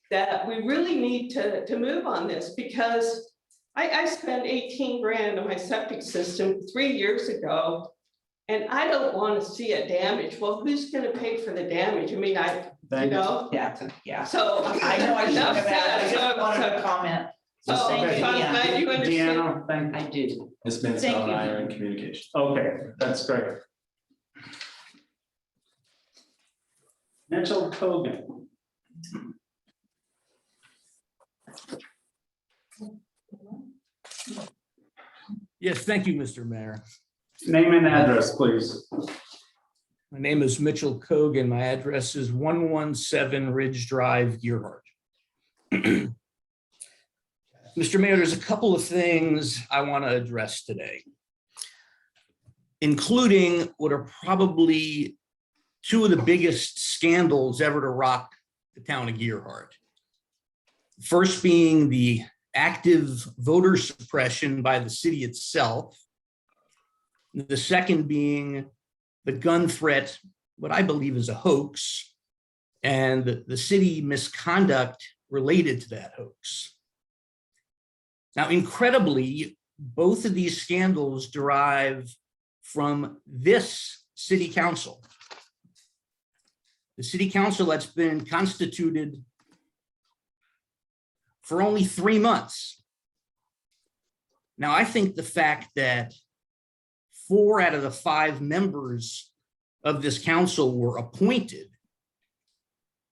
That we really need to move on this because I spent 18 grand on my septic system 3 years ago. And I don't want to see it damaged. Well, who's gonna pay for the damage? I mean, you know, Yeah. so. I know I should have asked. I just wanted to comment. So Thank you, I'm Deanna. glad you understand. Deanna, thank you. I do. Ms. Mansell Thank and you. I are in communication. Okay, that's great. Mitchell Kogan. Yes, thank you, Mr. Mayor. Name and address, please. My name is Mitchell Kogan. My address is 117 Ridge Drive, Gerhart. Mr. Mayor, there's a couple of things I want to address today, including what are probably 2 of the biggest scandals ever to rock the town of Gerhart. First being the active voter suppression by the city itself. The second being the gun threat, what I believe is a hoax, and the city misconduct related to that hoax. Now, incredibly, both of these scandals derive from this city council. The city council that's been constituted for only 3 months. Now, I think the fact that 4 out of the 5 members of this council were appointed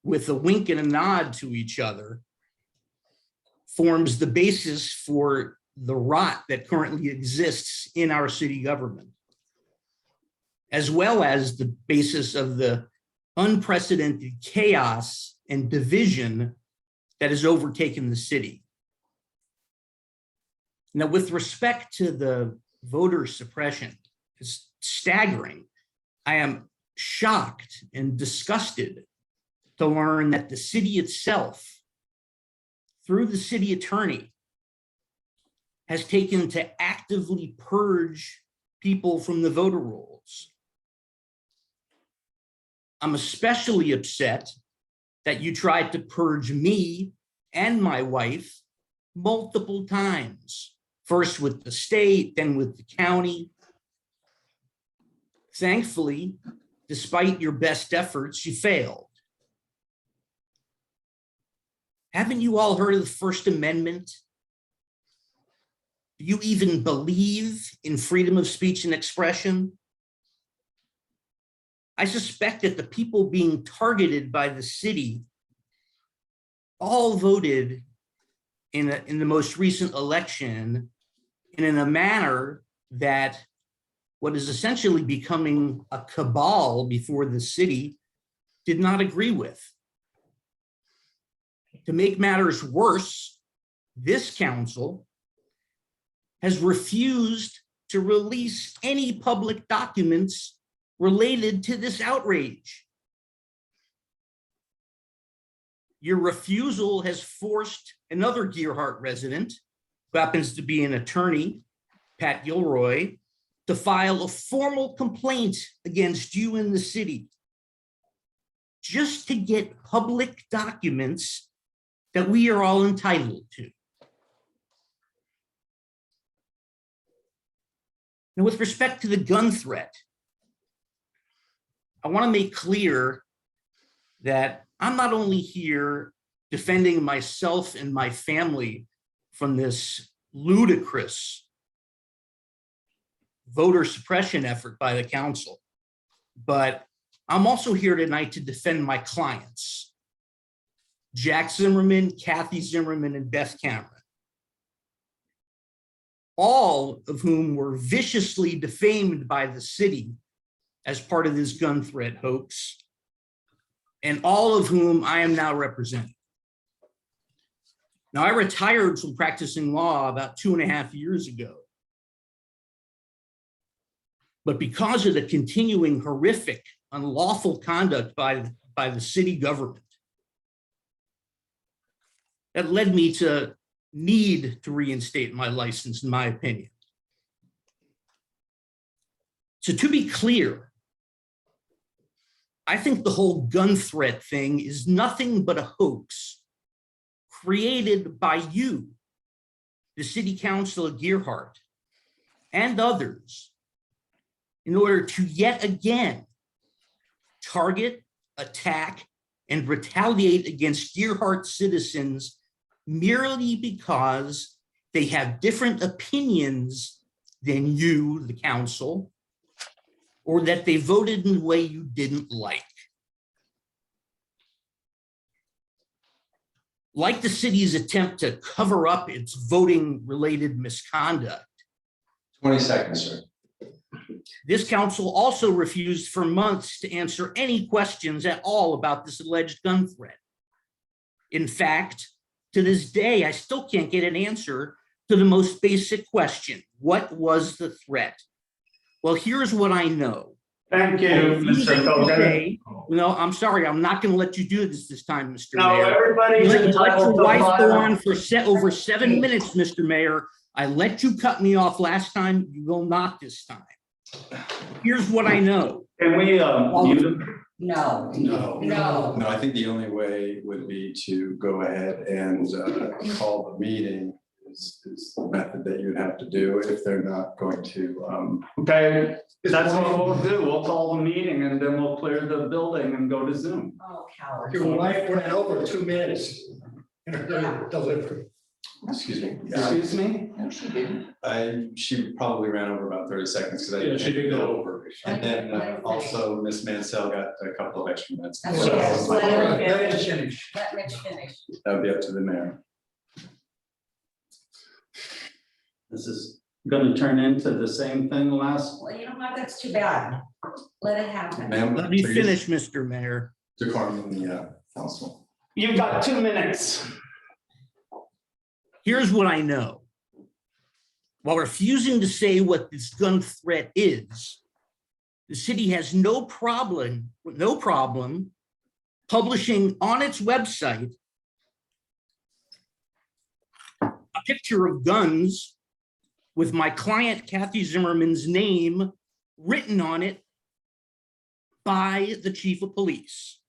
with a wink and a nod to each other forms the basis for the rot that currently exists in our city government, as well as the basis of the unprecedented chaos and division that has overtaken the city. Now, with respect to the voter suppression, it's staggering. I am shocked and disgusted to learn that the city itself, through the city attorney, has taken to actively purge people from the voter rolls. I'm especially upset that you tried to purge me and my wife multiple times first with the state, then with the county. Thankfully, despite your best efforts, you failed. Haven't you all heard of the First Amendment? Do you even believe in freedom of speech and expression? I suspect that the people being targeted by the city all voted in the most recent election in a manner that what is essentially becoming a cabal before the city did not agree with. To make matters worse, this council has refused to release any public documents related to this outrage. Your refusal has forced another Gearhart resident, who happens to be an attorney, Pat Gilroy, to file a formal complaint against you in the city, just to get public documents that we are all entitled to. Now, with respect to the gun threat, I want to make clear that I'm not only here defending myself and my family from this ludicrous voter suppression effort by the council, but I'm also here tonight to defend my clients, Jack Zimmerman, Kathy Zimmerman, and Beth Cameron, all of whom were viciously defamed by the city as part of this gun threat hoax, and all of whom I am now representing. Now, I retired from practicing law about 2.5 years ago. But because of the continuing horrific, unlawful conduct by the city government, that led me to need to reinstate my license, in my opinion. So to be clear, I think the whole gun threat thing is nothing but a hoax created by you, the City Council of Gearhart, and others, in order to yet again target, attack, and retaliate against Gearhart citizens merely because they have different opinions than you, the council, or that they voted in a way you didn't like. Like the city's attempt to cover up its voting-related misconduct. 20 seconds, sir. This council also refused for months to answer any questions at all about this alleged gun threat. In fact, to this day, I still can't get an answer to the most basic question: what was the threat? Well, here's what I know. Thank you, Mr. Kogan. No, I'm sorry, I'm not going to let you do this time, Mr. No, Mayor. everybody's You let your entitled to wife go on file. for over 7 minutes, Mr. Mayor. I let you cut me off last time. You will not this time. Here's what I know. Can we, mute? No. No, I think the only way would be to go ahead and call the meeting is the method that you would have to do if they're not going to. Okay, that's what we'll do. We'll call the meeting and then we'll clear the building and go to Zoom. Oh, coward. Your wife went over 2 minutes in her delivery. Excuse me. Excuse me? No, she didn't. She probably ran over about 30 seconds because I. Yeah, she did go over. And then also Miss Mansell got a couple of extra minutes. That's So yes, let her Let finish. her finish. Let Rich finish. that would be up to the mayor. This is gonna turn into the same thing last. Well, you know what? That's too bad. Let it happen. Ma'am, Let me please, finish, Mr. Mayor. decorum in the council. You've got 2 minutes. Here's what I know. While refusing to say what this gun threat is, the city has no problem publishing on its website a picture of guns with my client Kathy Zimmerman's name written on it by the chief of police,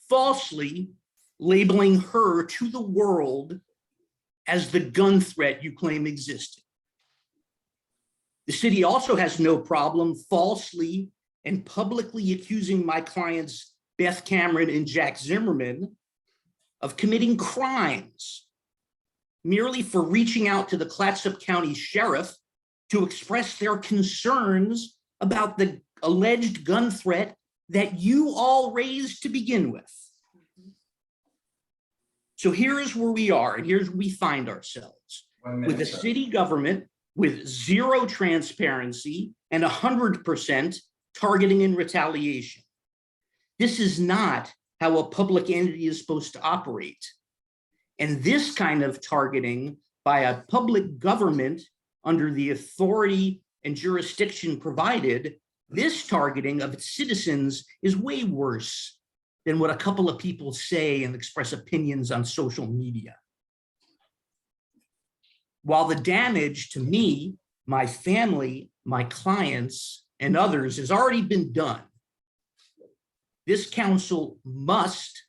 falsely labeling her to the world as the gun threat you claim existed. The city also has no problem falsely and publicly accusing my clients, Beth Cameron and Jack Zimmerman, of committing crimes merely for reaching out to the Clatsop County Sheriff to express their concerns about the alleged gun threat that you all raised to begin with. So here is where we are, and here's where we find ourselves. With a city government with zero transparency and 100% targeting and retaliation. This is not how a public entity is supposed to operate. And this kind of targeting by a public government under the authority and jurisdiction provided, this targeting of its citizens is way worse than what a couple of people say and express opinions on social media. While the damage to me, my family, my clients, and others has already been done, this council must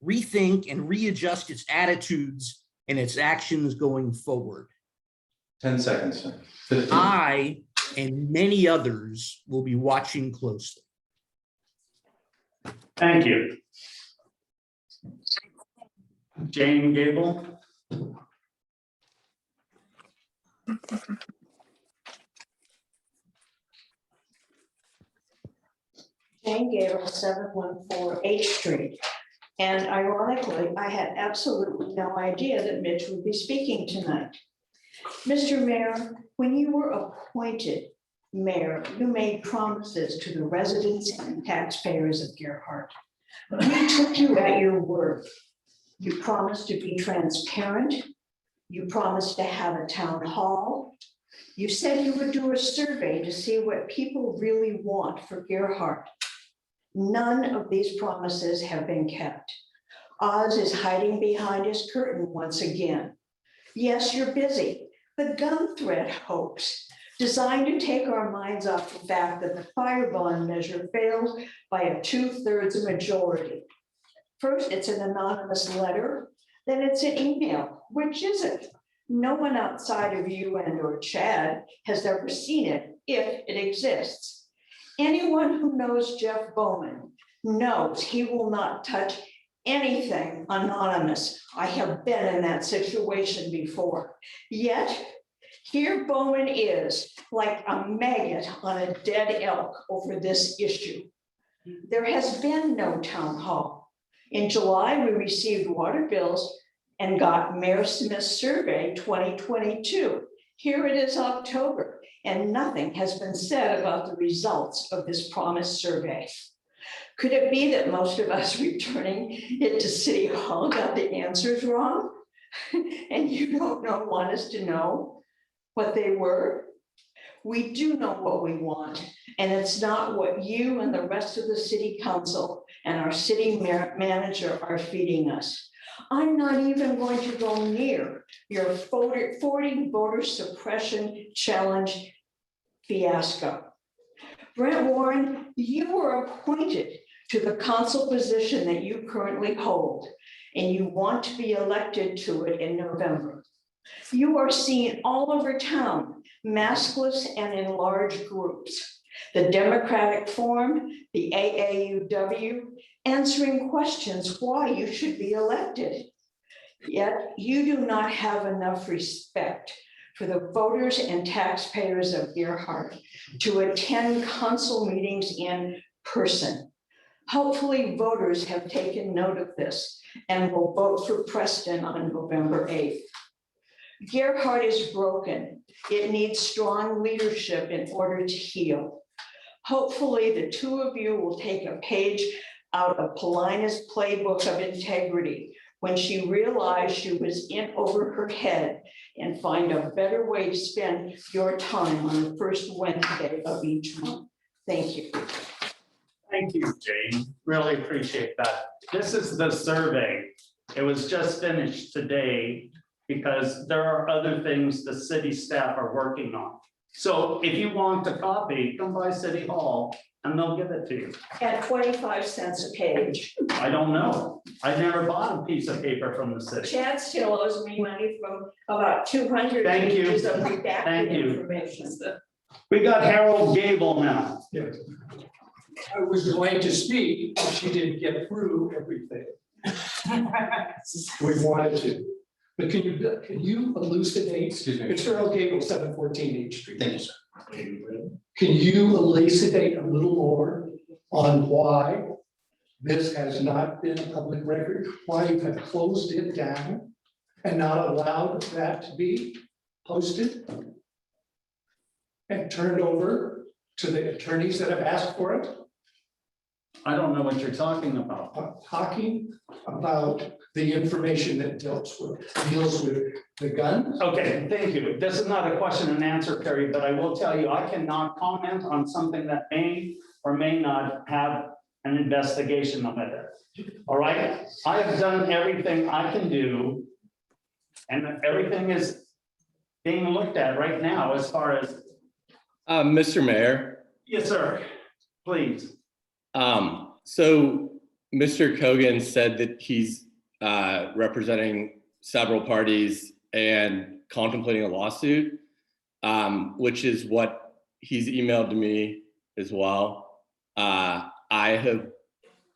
rethink and readjust its attitudes and its actions going forward. 10 seconds, sir. 15. I and many others will be watching closely. Thank you. Jane Gable. Jane Gable, 714 H Street. And ironically, I had absolutely no idea that Mitch would be speaking tonight. Mr. Mayor, when you were appointed mayor, you made promises to the residents and taxpayers of Gerhart. We took you at your word. You promised to be transparent. You promised to have a town hall. You said you would do a survey to see what people really want for Gerhart. None of these promises have been kept. Oz is hiding behind his curtain once again. Yes, you're busy. The gun threat hoax, designed to take our minds off the fact that the fire bond measure failed by a 2/3 majority. First, it's an anonymous letter, then it's an email. Which is it? No one outside of you and or Chad has ever seen it, if it exists. Anyone who knows Jeff Bowman knows he will not touch anything anonymous. I have been in that situation before. Yet, here Bowman is like a maggot on a dead elk over this issue. There has been no town hall. In July, we received water bills and got Mayor Smith's survey 2022. Here it is October, and nothing has been said about the results of this promised survey. Could it be that most of us returning it to City Hall got the answers wrong? And you don't want us to know what they were? We do know what we want, and it's not what you and the rest of the city council and our city manager are feeding us. I'm not even going to go near your 40 voter suppression challenge fiasco. Brent Warren, you were appointed to the council position that you currently hold, and you want to be elected to it in November. You are seen all over town, maskless and in large groups. The Democratic Forum, the AAUW, answering questions why you should be elected. Yet you do not have enough respect for the voters and taxpayers of Gerhart to attend council meetings in person. Hopefully voters have taken note of this and will vote for Preston on November 8th. Gerhart is broken. It needs strong leadership in order to heal. Hopefully the two of you will take a page out of Paulina's playbook of integrity when she realized she was in over her head and find a better way to spend your time on the first Wednesday of each month. Thank you. Thank you, Jane. Really appreciate that. This is the survey. It was just finished today because there are other things the city staff are working on. So if you want a copy, come by City Hall and they'll give it to you. At 25 cents a page. All I don't know. I never bought a piece of paper from the city. Chad still owes me money from about 200 Thank you. pages of Thank redacted you. information. We got Harold Gable now. I was going to speak, but she didn't get through everything. We wanted to. But can you elucidate? Excuse me. It's Earl Gable, 714 H Street. Thank you, sir. Can you elucidate a little more on why this has not been a public record? Why you have closed it down and not allowed that to be posted and turned over to the attorneys that have asked for it? I don't know what you're talking about. I'm talking about the information that deals with the guns. Okay, thank you. This is not a question and answer period, but I will tell you, I cannot comment on something that may or may not have an investigation on it. All right, I have done everything I can do. And everything is being looked at right now as far as. Mr. Mayor, Yes, sir. Please. so Mr. Cogan said that he's representing several parties and contemplating a lawsuit, which is what he's emailed to me as well. I have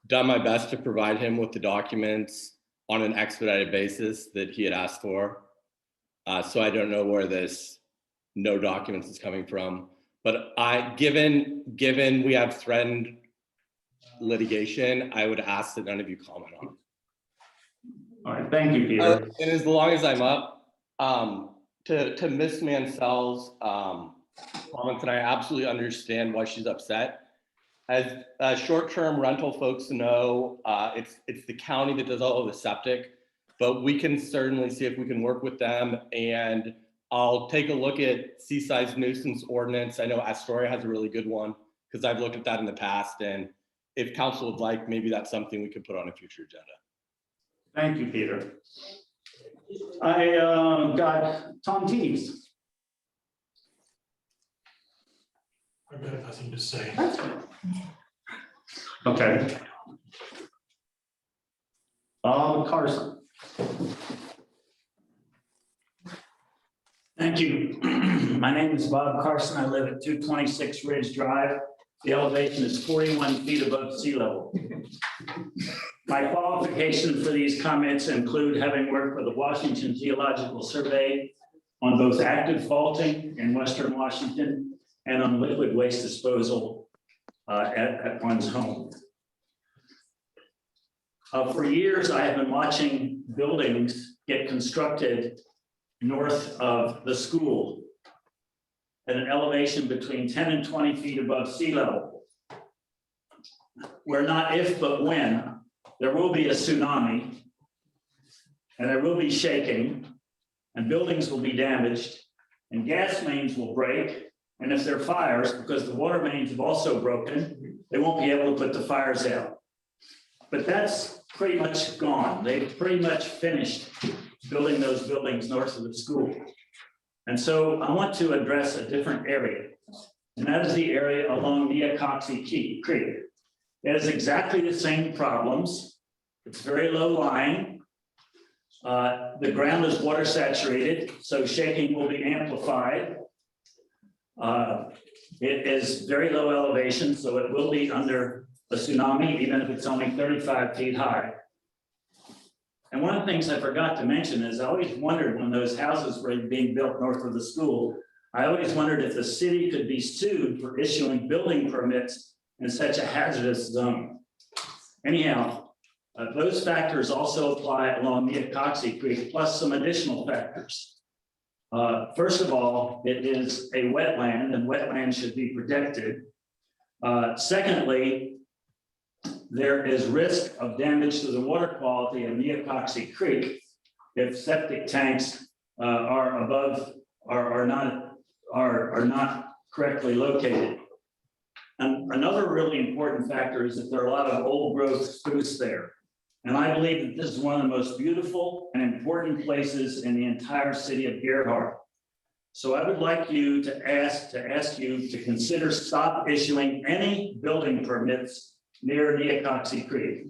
done my best to provide him with the documents on an expedited basis that he had asked for. So I don't know where this no documents is coming from, but given we have threatened litigation, I would ask that none of you comment on it. All right, thank you, Peter. And as long as I'm up, to Miss Mansell's comments, and I absolutely understand why she's upset. As short-term rental folks know, it's the county that does all of the septic, but we can certainly see if we can work with them, and I'll take a look at Seaside's nuisance ordinance. I know Astoria has a really good one because I've looked at that in the past, and if council would like, maybe that's something we could put on a future agenda. Thank you, Peter. I got Tom Tees. I've got nothing to say. Okay. Carson. Thank you. My name is Bob Carson. I live at 226 Ridge Drive. The elevation is 41 feet above sea level. My qualifications for these comments include having worked for the Washington Geological Survey on both active faulting in Western Washington and on liquid waste disposal at one's home. For years, I have been watching buildings get constructed north of the school at an elevation between 10 and 20 feet above sea level, where not if, but when, there will be a tsunami and there will be shaking and buildings will be damaged and gas mains will break. And if there are fires, because the water mains have also broken, they won't be able to put the fires out. But that's pretty much gone. They've pretty much finished building those buildings north of the school. And so I want to address a different area, and that is the area along Neocoxie Creek. It has exactly the same problems. It's very low lying. The ground is water saturated, so shaking will be amplified. It is very low elevation, so it will be under a tsunami, even if it's only 35 feet high. And one of the things I forgot to mention is I always wondered when those houses were being built north of the school, I always wondered if the city could be sued for issuing building permits in such a hazardous zone. Anyhow, those factors also apply along Neocoxie Creek, plus some additional factors. First of all, it is a wetland and wetlands should be protected. Secondly, there is risk of damage to the water quality of Neocoxie Creek if septic tanks are not correctly located. And another really important factor is that there are a lot of old growth spruce there. And I believe that this is one of the most beautiful and important places in the entire city of Gerhardt. So I would like you to ask you to consider stop issuing any building permits near Neocoxie Creek.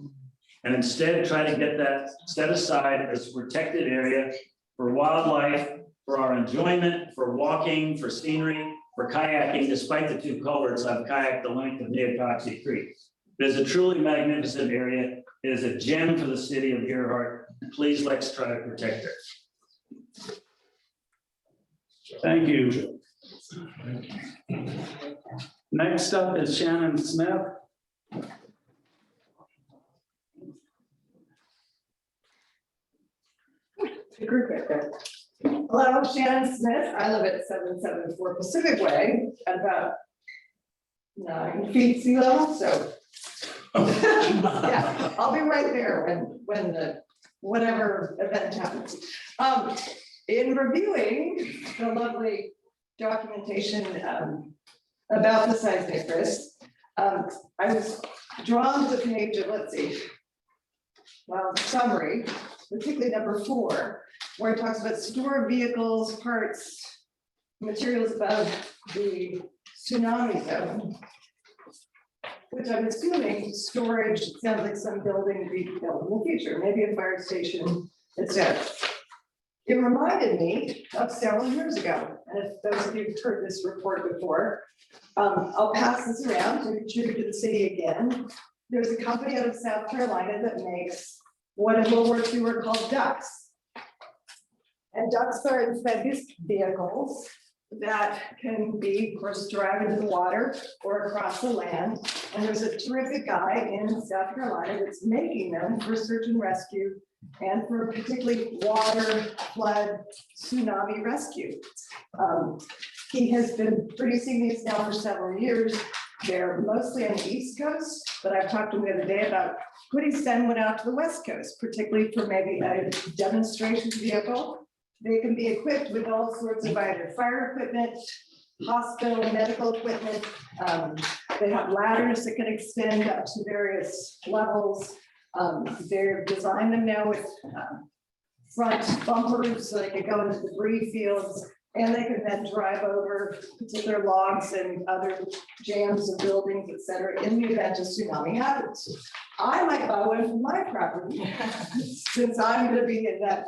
and instead try to get that set aside as a protected area for wildlife, for our enjoyment, for walking, for scenery, for kayaking. Despite the two culverts, I've kayaked the length of Neocoxia Creek. It is a truly magnificent area. It is a gem for the city of Earhart. Please let's try to protect it. Thank you. Next up is Shannon Smith. Group right there. Hello, Shannon Smith. I live at 774 Pacific Way at about 9 feet sea level, so. Yeah, I'll be right there when the whatever event happens. In reviewing the lovely documentation about the seismic risk, I was drawn to the page of, let's see, well, summary, particularly number 4, where it talks about store vehicles, parts, materials above the tsunami zone, which I'm assuming storage sounds like some building to be built in the future, maybe a fire station, etc. It reminded me of several years ago, and if those of you who've heard this report before, I'll pass this around to contribute to the city again. There's a company out of South Carolina that makes what in World War II were called ducks. And ducks are amphibious vehicles that can be, of course, drive into the water or across the land. And there's a terrific guy in South Carolina that's making them for search and rescue and for particularly water, flood, tsunami rescue. He has been producing these now for several years. They're mostly on the East Coast, but I've talked to him the other day about putting send one out to the West Coast, particularly for maybe a demonstration vehicle. They can be equipped with all sorts of either fire equipment, hospital, medical equipment. They have ladders that can extend up to various levels. They're designing them now with front bumpers so they can go into debris fields, and they can then drive over particular logs and other jams of buildings, et cetera, in the event a tsunami happens. I might buy one for my property since I'm going to be in that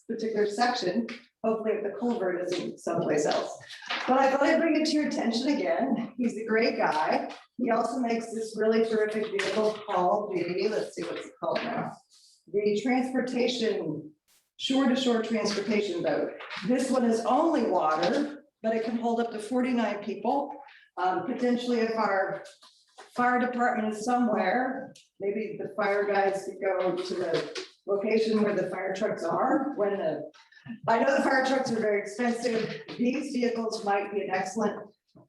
particular section. Hopefully if the culvert isn't someplace else. But I thought I'd bring it to your attention again. He's a great guy. He also makes this really terrific vehicle called the, let's see what's it called now, the transportation, shore-to-shore transportation boat. This one is only water, but it can hold up to 49 people. Potentially if our fire department is somewhere, maybe the fire guys could go to the location where the fire trucks are. I know the fire trucks are very expensive. These vehicles might be an excellent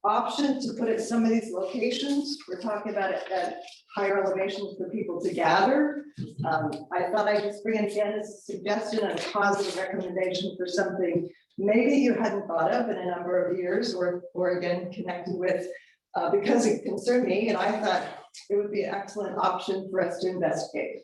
option to put at some of these locations. We're talking about it at higher elevations for people to gather. I thought I'd just bring it again as a suggestion and a positive recommendation for something maybe you hadn't thought of in a number of years or again connected with because it concerned me and I thought it would be an excellent option for us to investigate.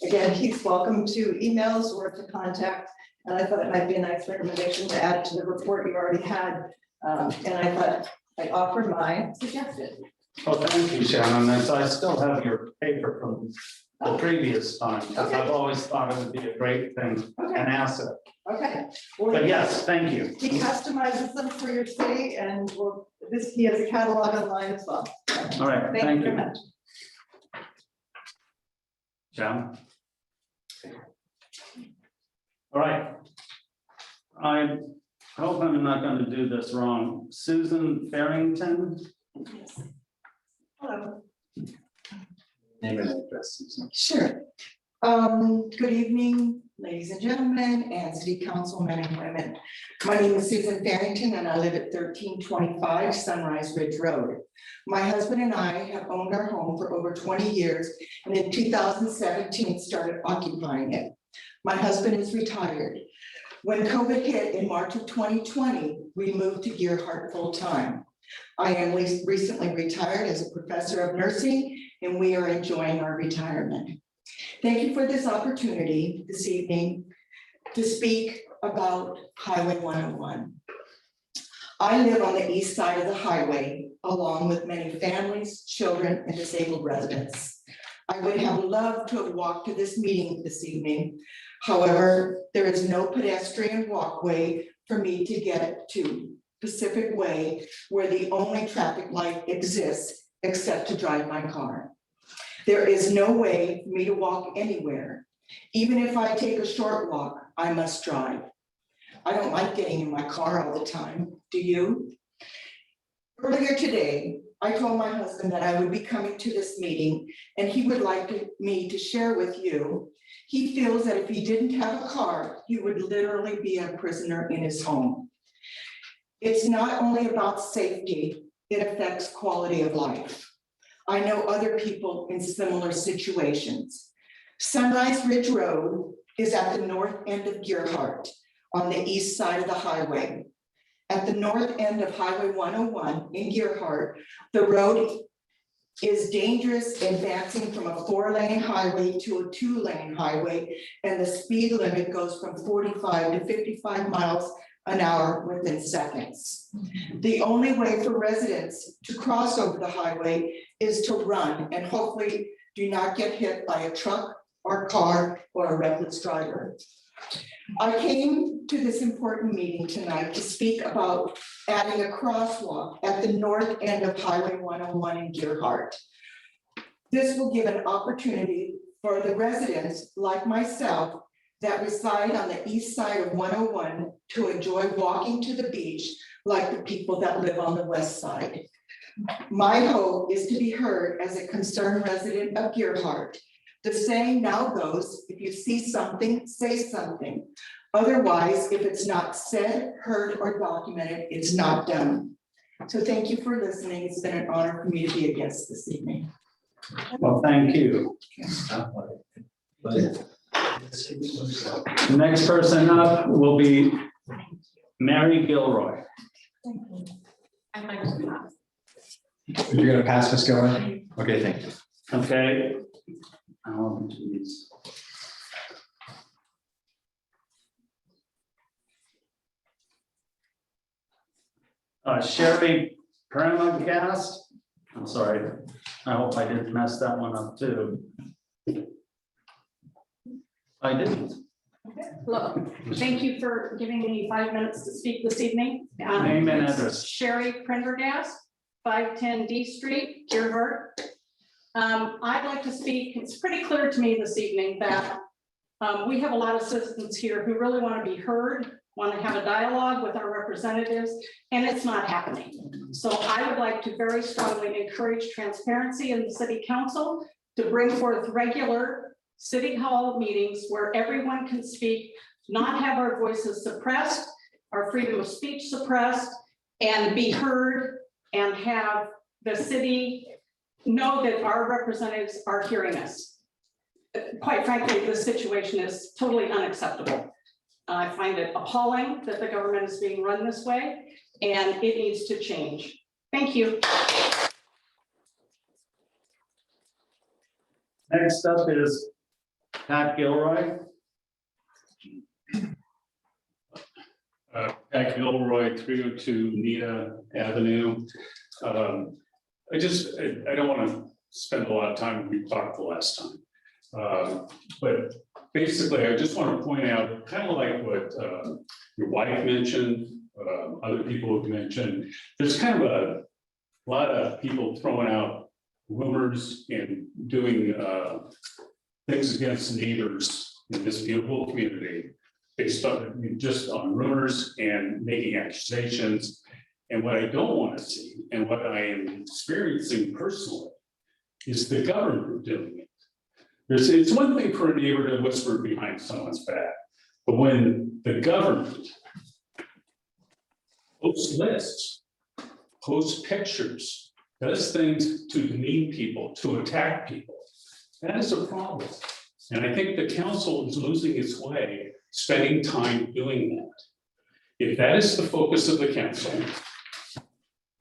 Again, he's welcome to emails or to contact, and I thought it might be a nice recommendation to add to the report you already had. And I thought I'd offer my suggestion. Oh, thank you, Shannon. And I still have your paper from the previous time. Okay. I've always thought it would be a great thing, Okay. an asset. Okay. But yes, thank you. He customizes them for your city and he has a catalog online as well. All right, Thank you thank very you. much. Shannon. All right. I hope I'm not going to do this wrong. Susan Farrington. Hello. Name and address, Susan. Sure. Good evening, ladies and gentlemen, and city council men and women. My name is Susan Farrington and I live at 1325 Sunrise Ridge Road. My husband and I have owned our home for over 20 years and in 2017 started occupying it. My husband is retired. When COVID hit in March of 2020, we moved to Gearhart full-time. I am recently retired as a professor of nursing and we are enjoying our retirement. Thank you for this opportunity this evening to speak about Highway 101. I live on the east side of the highway, along with many families, children, and disabled residents. I would have loved to have walked to this meeting this evening. However, there is no pedestrian walkway for me to get to Pacific Way, where the only traffic light exists except to drive my car. There is no way for me to walk anywhere. Even if I take a short walk, I must drive. I don't like getting in my car all the time. Do you? Earlier today, I told my husband that I would be coming to this meeting and he would like me to share with you. He feels that if he didn't have a car, he would literally be a prisoner in his home. It's not only about safety, it affects quality of life. I know other people in similar situations. Sunrise Ridge Road is at the north end of Gearhart on the east side of the highway. At the north end of Highway 101 in Gearhart, the road is dangerous, advancing from a 4-lane highway to a 2-lane highway, and the speed limit goes from 45 to 55 miles an hour within seconds. The only way for residents to cross over the highway is to run and hopefully do not get hit by a truck or car or a reckless driver. I came to this important meeting tonight to speak about adding a crosswalk at the north end of Highway 101 in Gearhart. This will give an opportunity for the residents like myself that reside on the east side of 101 to enjoy walking to the beach like the people that live on the west side. My hope is to be heard as a concerned resident of Gearhart. The saying now goes, if you see something, say something. Otherwise, if it's not said, heard, or documented, it's not done. So thank you for listening. It's been an honor for me to be a guest this evening. Well, thank you. The next person up will be Mary Gilroy. I'd like to pass. You're gonna pass this going? Okay, thank you. Okay. Oh, geez. Sherry Prendergast. I'm sorry. I hope I didn't mess that one up too. I didn't. Look, thank you for giving me 5 minutes to speak this evening. Name and address. Sherry Prendergast, 510 D Street, Gearhart. I'd like to speak. It's pretty clear to me this evening that we have a lot of citizens here who really want to be heard, want to have a dialogue with our representatives, and it's not happening. So I would like to very strongly encourage transparency in the city council to bring forth regular city hall meetings where everyone can speak, not have our voices suppressed, our freedom of speech suppressed, and be heard and have the city know that our representatives are hearing us. Quite frankly, this situation is totally unacceptable. I find it appalling that the government is being run this way, and it needs to change. Thank you. Next up is Pat Gilroy. Pat Gilroy, 302 Nita Avenue. I don't want to spend a lot of time, we talked the last time. But basically, I just want to point out, kind of like what your wife mentioned, other people have mentioned, there's kind of a lot of people throwing out rumors and doing things against neighbors in this beautiful community based on just on rumors and making accusations. And what I don't want to see, and what I am experiencing personally, is the government doing it. It's one thing for a neighbor to whisper behind someone's back, but when the government posts lists, posts pictures, does things to demean people, to attack people, that is a problem. And I think the council is losing its way, spending time doing that. If that is the focus of the council,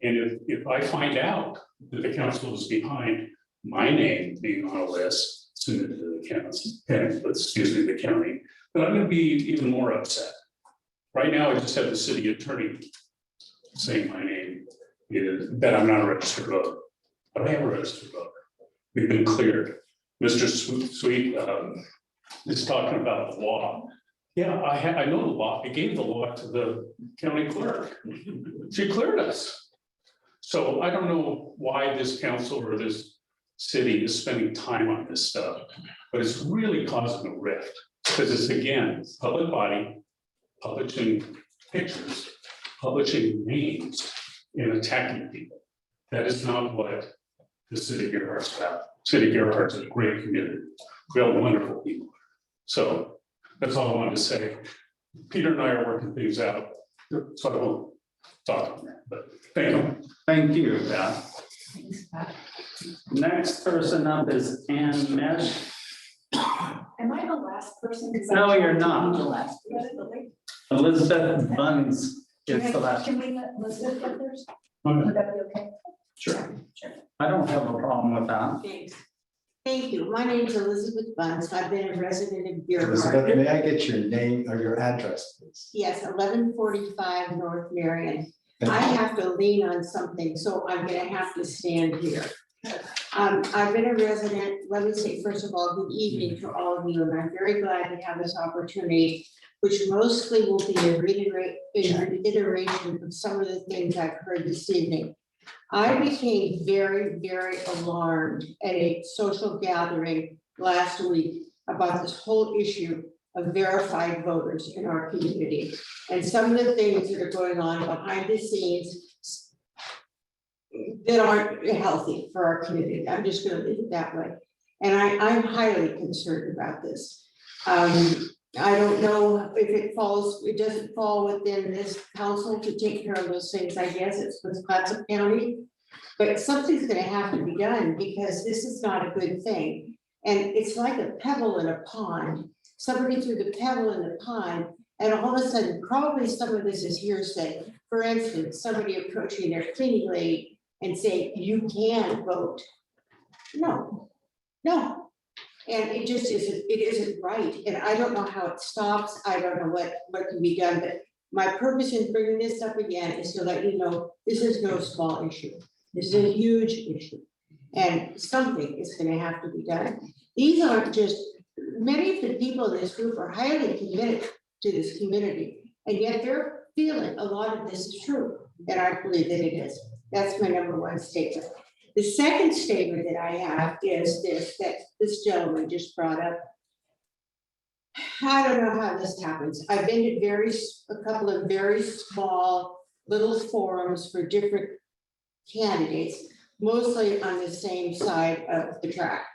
and if I find out that the council is behind my name being on a list submitted to the council, the county, then I'm going to be even more upset. Right now, I just have the city attorney saying my name is that I'm not a registered voter, but I am a registered voter. We've been cleared. Mr. Sweet is talking about the law. Yeah, I know the law. I gave the law to the county clerk. She cleared us. So I don't know why this council or this city is spending time on this stuff, but it's really causing a rift. Because it's, again, public body, publishing pictures, publishing names, and attacking people. That is not what the city of Gerhardt's about. City of Gerhardt's a great community. We have wonderful people. So that's all I wanted to say. Peter and I are working things out, so I won't talk on that, but thank you. Thank you, Beth. Next person up is Ann Mesh. Am I the last person? 'Cause No, I you're tried to not. be the last person. Elizabeth Buns is the last. Can we let Elizabeth go first? Okay. Would that be okay? Sure. I don't have a problem with that. Thanks. Thank you. My name is Elizabeth Bunce. I've been a resident of Elizabeth, Gerhart. may I get your name or your address, please? Yes, 1145 North Marion. Thank I you. have to lean on something, so I'm gonna have to stand here. I've been a resident, let me say, first of all, good evening to all of you, and I'm very glad to have this opportunity, which mostly will be a reiteration of some of the things I've heard this evening. I became very, very alarmed at a social gathering last week about this whole issue of verified voters in our community. And some of the things that are going on behind the scenes that aren't healthy for our community. I'm just gonna leave it that way. And I'm highly concerned about this. I don't know if it doesn't fall within this council to take care of those things. I guess it's with Clatsop County. But something's gonna have to be done because this is not a good thing. And it's like a pebble in a pond. Somebody threw the pebble in the pond and all of a sudden, probably some of this is hearsay. For instance, somebody approaching their cleaning lady and saying, you can vote. No. And it just isn't right. And I don't know how it stops. I don't know what can be done, but my purpose in bringing this up again is to let you know, this is no small issue. This is a huge issue. And something is gonna have to be done. These aren't just, many of the people in this group are highly committed to this community. And yet they're feeling a lot of this is true. And I believe that it is. That's my number one statement. The second statement that I have is this, that this gentleman just brought up. I don't know how this happens. I've been to a couple of very small little forums for different candidates, mostly on the same side of the track.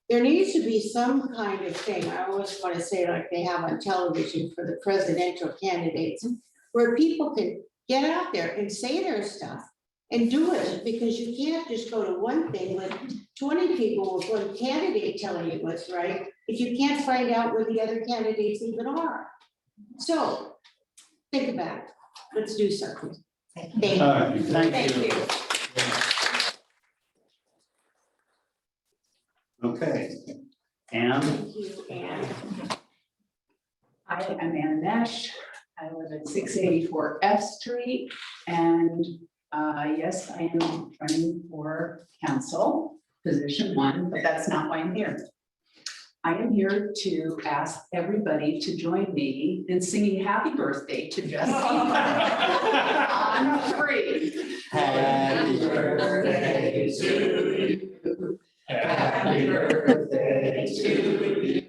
There needs to be some kind of thing, I always want to say like they have on television for the presidential candidates, where people can get out there and say their stuff and do it, because you can't just go to one thing with 20 people with one candidate telling you what's right, if you can't find out where the other candidates even are. So, think about it. Let's do something. Thank you. All right, thank you. Okay. And Thank you, Anne. I am Ann Nash. I live at 684 F Street, and yes, I am running for council, position 1, but that's not why I'm here. I am here to ask everybody to join me in singing happy birthday to Jesse on 3. Happy birthday to you. Happy birthday to you.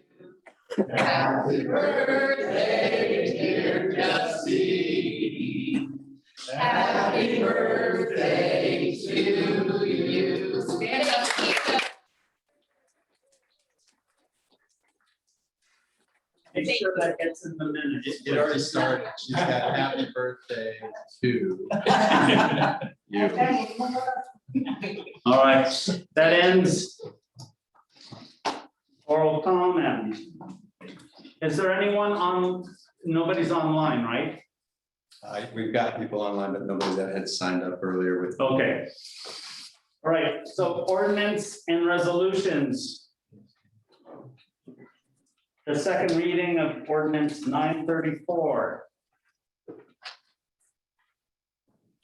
Happy birthday, dear Jesse. Happy birthday to you. Stand up. make sure that gets in the minutes. It already started. She's got happy birthday to you. All right, that ends oral comment. Is there anyone on, nobody's online, right? We've got people online, but nobody that had signed up earlier with. Okay. All right, so ordinance and resolutions. The second reading of ordinance 934.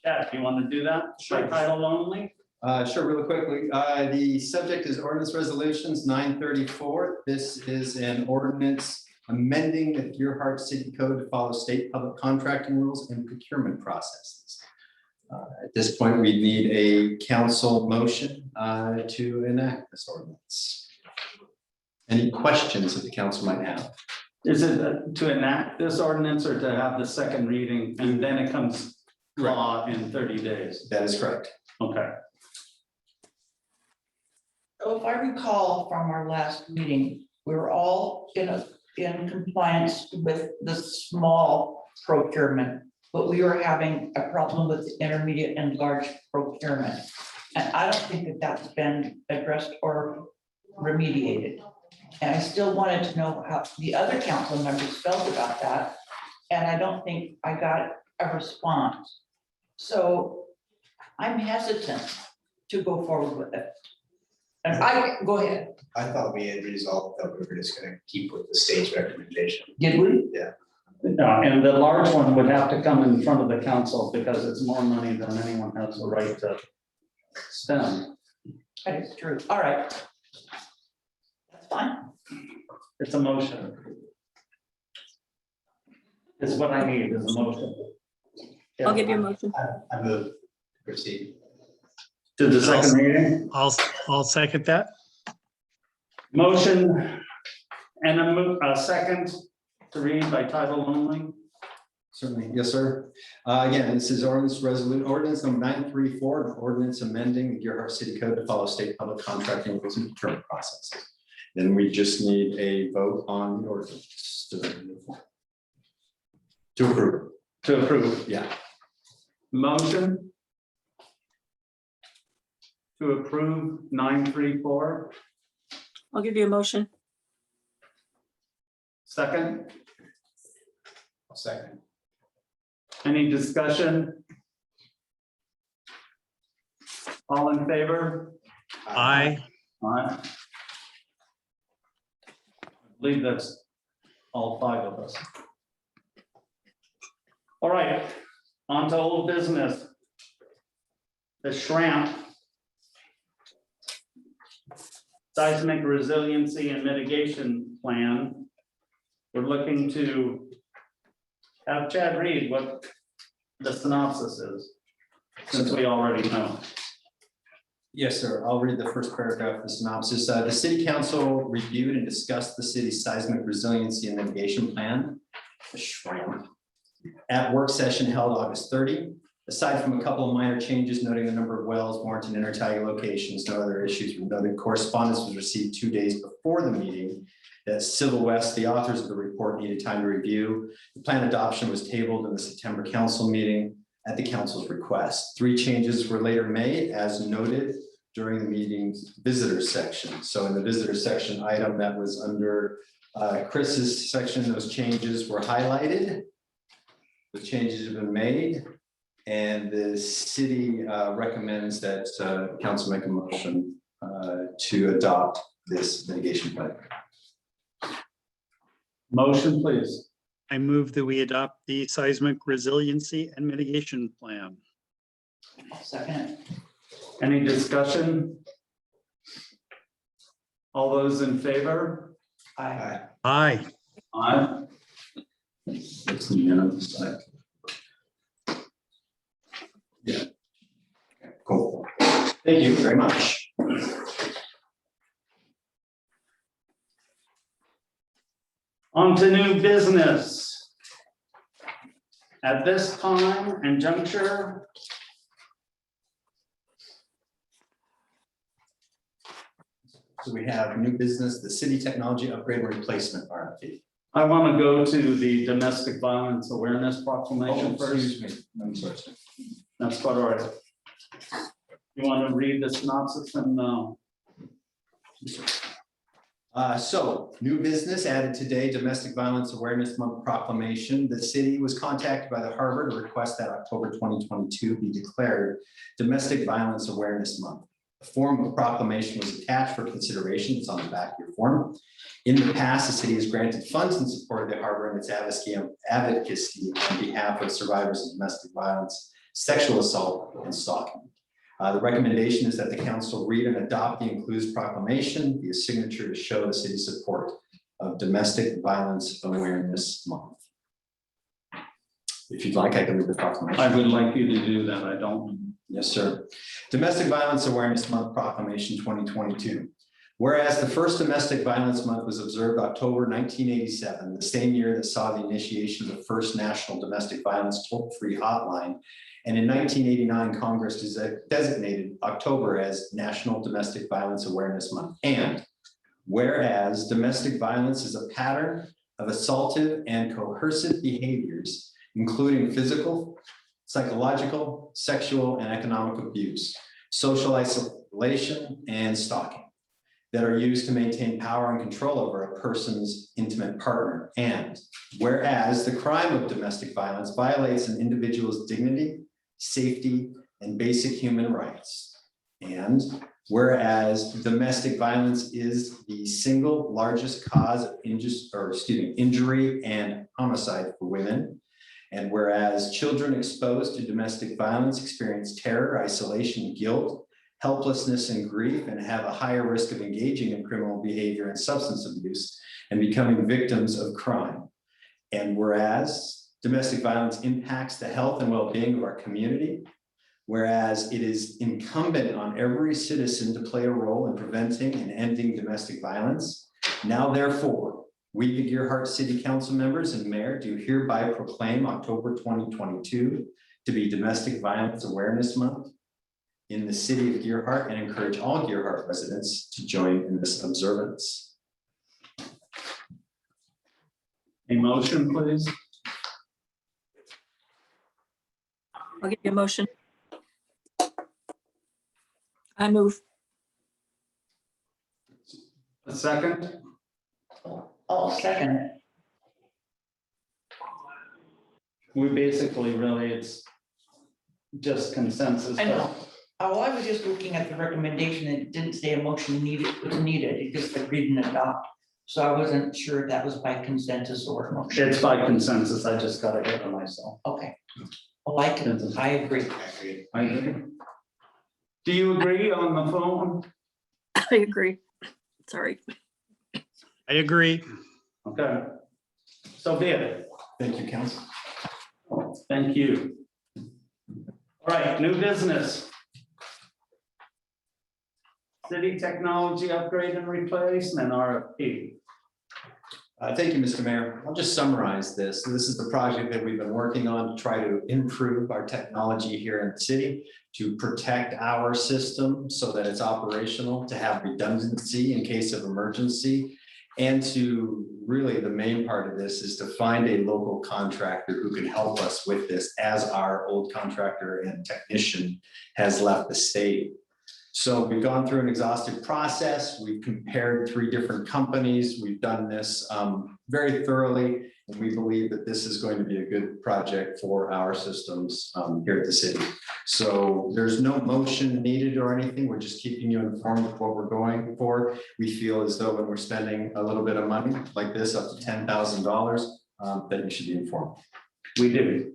Jeff, you want to do that? By title only? Sure, really quickly. The subject is ordinance resolutions 934. This is an ordinance amending the Deer City Code to follow state public contracting rules and procurement processes. At this point, we need a council motion to enact this ordinance. Any questions that the council might have? Is it to enact this ordinance or to have the second reading and then it comes law in 30 days? That is correct. Okay. So if I recall from our last meeting, we were all in compliance with the small procurement, but we were having a problem with the intermediate and large procurement. And I don't think that that's been addressed or remediated. And I still wanted to know how the other council members felt about that. And I don't think I got a response. So I'm hesitant to go forward with it. And go ahead. I thought we had resolved that we were just gonna keep with the state's recommendation. Did we? Yeah. And the large one would have to come in front of the council because it's more money than anyone has the right to spend. That is true. All right. That's fine. It's a motion. It's what I need is a motion. I'll give you a motion. I move to proceed. To the second reading, I'll second that. motion and a second to read by title only. Certainly, yes, sir. Again, this is ordinance number 934, an ordinance amending the Deer City Code to follow state public contracting rules and procurement processes. Then we just need a vote on the ordinance to approve. To approve. Yeah. Motion to approve 934. I'll give you a motion. Second, I'll second. any discussion? All in favor? Aye. Aye. I believe that's all 5 of us. All right, on to old business. The Shrimp Seismic Resiliency and Mitigation Plan. We're looking to have Chad read what the synopsis is, since we already know. Yes, sir. I'll read the first paragraph of the synopsis. The city council reviewed and discussed the city's seismic resiliency and mitigation plan, the SHRAM, at work session held August 30. Aside from a couple of minor changes noting the number of wells, warranted intertidal locations, no other issues were noted. Correspondence was received 2 days before the meeting that Civil West, the authors of the report, needed time to review. The plan adoption was tabled in the September council meeting at the council's request. 3 changes were later made as noted during the meeting's visitor section. So in the visitor section item that was under Chris's section, those changes were highlighted. The changes have been made. And the city recommends that council make a motion to adopt this mitigation plan. Motion, please. I move that we adopt the seismic resiliency and mitigation plan. I'll second it. Any discussion? All those in favor? Aye. Aye. Aye. It's unanimous. Yeah. Cool. Thank you very much. On to new business. At this time and juncture, So we have new business, the city technology upgrade and replacement RFP. I want to go to the domestic violence awareness proclamation first. Excuse me. I'm sorry. That's quite all right. You want to read the synopsis and So new business added today, Domestic Violence Awareness Month proclamation. The city was contacted by the harbor to request that October 2022 be declared Domestic Violence Awareness Month. A form of proclamation was attached for consideration. It's on the back of your form. In the past, the city has granted funds in support of the harbor and its advocacy on behalf of survivors of domestic violence, sexual assault, and stalking. The recommendation is that the council read and adopt the includes proclamation via signature to show the city's support of Domestic Violence Awareness Month. If you'd like, I can read the proclamation. I would like you to do that. I don't. Yes, sir. Domestic Violence Awareness Month Proclamation 2022. Whereas the first Domestic Violence Month was observed October 1987, the same year that saw the initiation of the first national domestic violence toll-free hotline. And in 1989, Congress designated October as National Domestic Violence Awareness Month. And whereas domestic violence is a pattern of assaultive and coercive behaviors, including physical, psychological, sexual, and economic abuse, social isolation, and stalking that are used to maintain power and control over a person's intimate partner. And whereas the crime of domestic violence violates an individual's dignity, safety, and basic human rights. And whereas domestic violence is the single largest cause of injury and homicide for women. And whereas children exposed to domestic violence experience terror, isolation, guilt, helplessness, and grief, and have a higher risk of engaging in criminal behavior and substance abuse and becoming victims of crime. And whereas domestic violence impacts the health and well-being of our community, whereas it is incumbent on every citizen to play a role in preventing and ending domestic violence, now therefore, we, the Gearhart City Council members and Mayor, do hereby proclaim October 2022 to be Domestic Violence Awareness Month in the city of Gearhart, and encourage all Gearhart residents to join in this observance. A motion, please. I'll give you a motion. I move. A second. I'll second it. We basically really, it's just consensus. I know. Oh, I was just looking at the recommendation. It didn't say a motion was needed. It just said read and adopt. So I wasn't sure if that was by consensus or a motion. It's by consensus. I just got ahead of myself. Okay. Oh, I agree. I agree. Do you agree on the phone? I agree. Sorry. I agree. Okay. So be it. Thank you, Council. Thank you. All right, new business. City technology upgrade and replacement RFP. Thank you, Mr. Mayor. I'll just summarize this. This is the project that we've been working on to try to improve our technology here in the city, to protect our system so that it's operational, to have redundancy in case of emergency, and to really the main part of this is to find a local contractor who can help us with this as our old contractor and technician has left the state. So we've gone through an exhaustive process. We've compared 3 different companies. We've done this very thoroughly, and we believe that this is going to be a good project for our systems here at the city. So there's no motion needed or anything. We're just keeping you informed of what we're going for. We feel as though when we're spending a little bit of money like this, up to $10,000, that you should be informed. We do.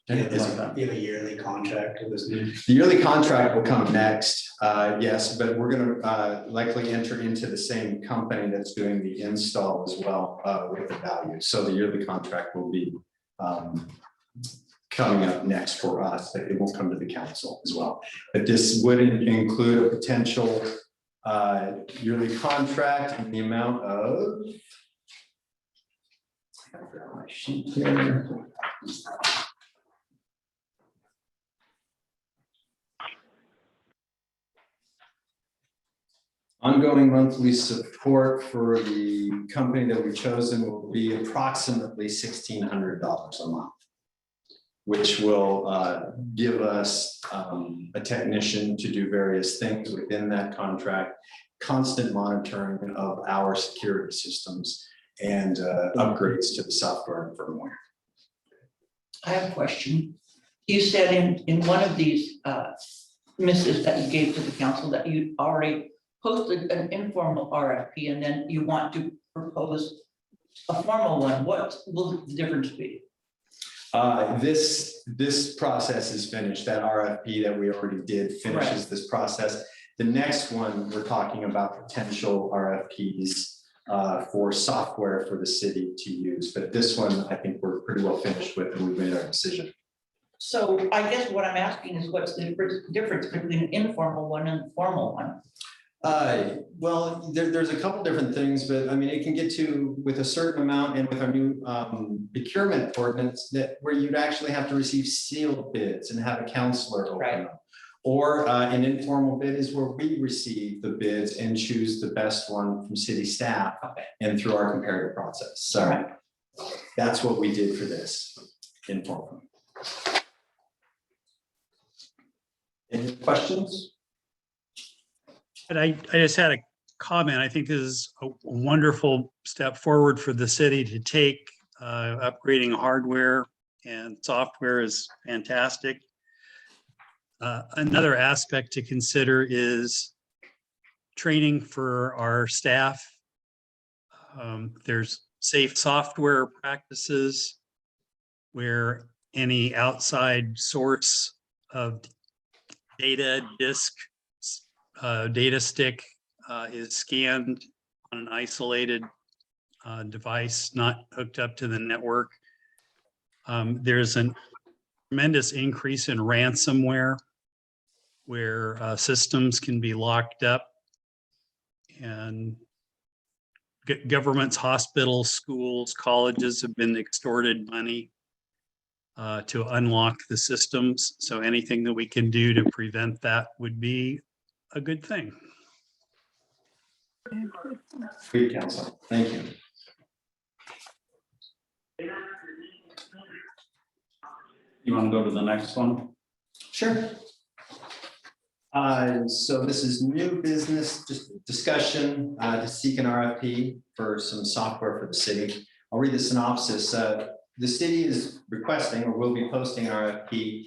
You have a yearly contract with this new. The yearly contract will come next, yes, but we're going to likely enter into the same company that's doing the install as well with the value. So the yearly contract will be coming up next for us, but it will come to the council as well. But this would include a potential yearly contract in the amount of, I've got my sheet here. Ongoing monthly support for the company that we've chosen will be approximately $1,600 a month, which will give us a technician to do various things within that contract, constant monitoring of our security systems, and upgrades to the software and firmware. I have a question. You said in one of these missives that you gave to the council that you already posted an informal RFP and then you want to propose a formal one. What will the difference be? This process is finished. That RFP that we already did finishes this process. The next one, we're talking about potential RFPs for software for the city to use. But this one, I think we're pretty well finished with, and we've made our decision. So I guess what I'm asking is what's the difference between an informal one and a formal one? Well, there's a couple different things, but I mean, it can get to with a certain amount and with our new procurement ordinance that where you'd actually have to receive sealed bids and have a counselor open them. Or an informal bid is where we receive the bids and choose the best one from city staff and through our comparative process. So that's what we did for this informal. Any questions? But I just had a comment. I think this is a wonderful step forward for the city to take. Upgrading hardware and software is fantastic. Another aspect to consider is training for our staff. There's safe software practices where any outside source of data disk, data stick is scanned on an isolated device, not hooked up to the network. There's a tremendous increase in ransomware where systems can be locked up, and governments, hospitals, schools, colleges have been extorted money to unlock the systems. So anything that we can do to prevent that would be a good thing. Great, counsel. Thank you. You want to go to the next one? Sure. So this is new business discussion to seek an RFP for some software for the city. I'll read the synopsis. The city is requesting or will be posting an RFP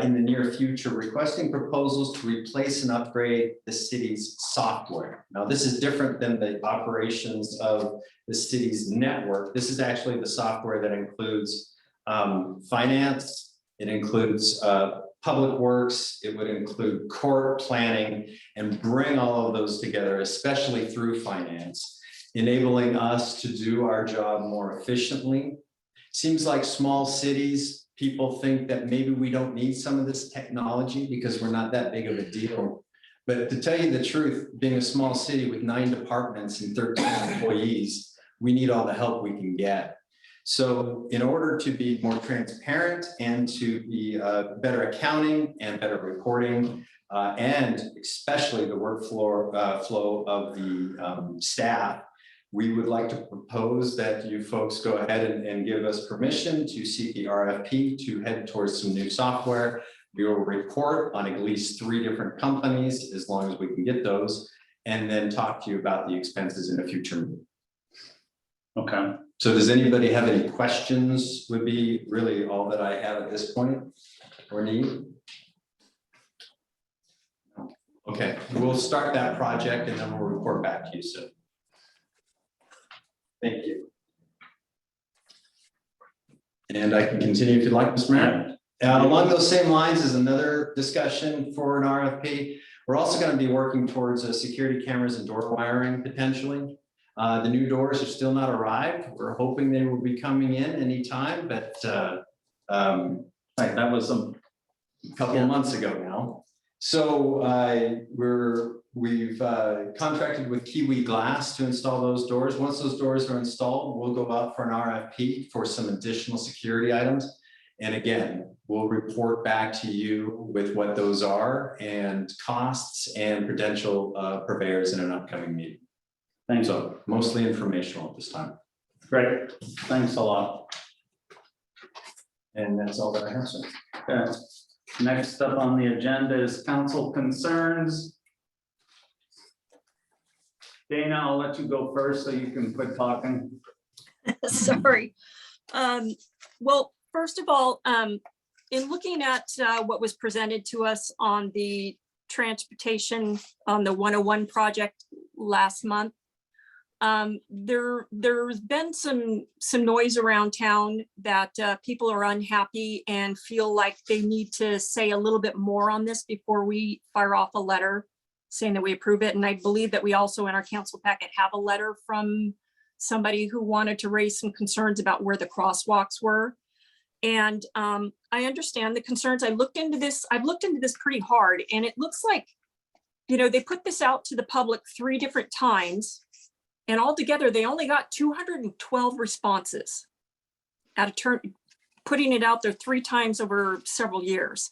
in the near future, requesting proposals to replace and upgrade the city's software. Now, this is different than the operations of the city's network. This is actually the software that includes finance. It includes public works. It would include court planning and bring all of those together, especially through finance, enabling us to do our job more efficiently. Seems like small cities, people think that maybe we don't need some of this technology because we're not that big of a deal. But to tell you the truth, being a small city with 9 departments and 13 employees, we need all the help we can get. So in order to be more transparent and to be better accounting and better reporting, and especially the workflow flow of the staff, we would like to propose that you folks go ahead and give us permission to seek the RFP to head towards some new software. We will report on at least 3 different companies as long as we can get those, and then talk to you about the expenses in a future meeting. Okay. So does anybody have any questions? Would be really all that I have at this point or need. Okay, we'll start that project and then we'll report back to you soon. Thank you. And I can continue if you'd like, Mr. Mayor. Along those same lines is another discussion for an RFP. We're also going to be working towards security cameras and door wiring potentially. The new doors are still not arrived. We're hoping they will be coming in anytime, but that was a couple of months ago now. So we've contracted with Kiwi Glass to install those doors. Once those doors are installed, we'll go out for an RFP for some additional security items. And again, we'll report back to you with what those are and costs and potential purveyors in an upcoming meeting. Thanks. So mostly informational at this time. Great. Thanks a lot. And that's all that I have, sir. Okay. Next up on the agenda is council concerns. Dana, I'll let you go first so you can quit talking. Sorry. Well, first of all, in looking at what was presented to us on the transportation on the 101 project last month, There's been some noise around town that people are unhappy and feel like they need to say a little bit more on this before we fire off a letter saying that we approve it. And I believe that we also in our council packet have a letter from somebody who wanted to raise some concerns about where the crosswalks were. And I understand the concerns. I've looked into this pretty hard, and it looks like, they put this out to the public 3 different times, and altogether they only got 212 responses at a turn, putting it out there 3 times over several years.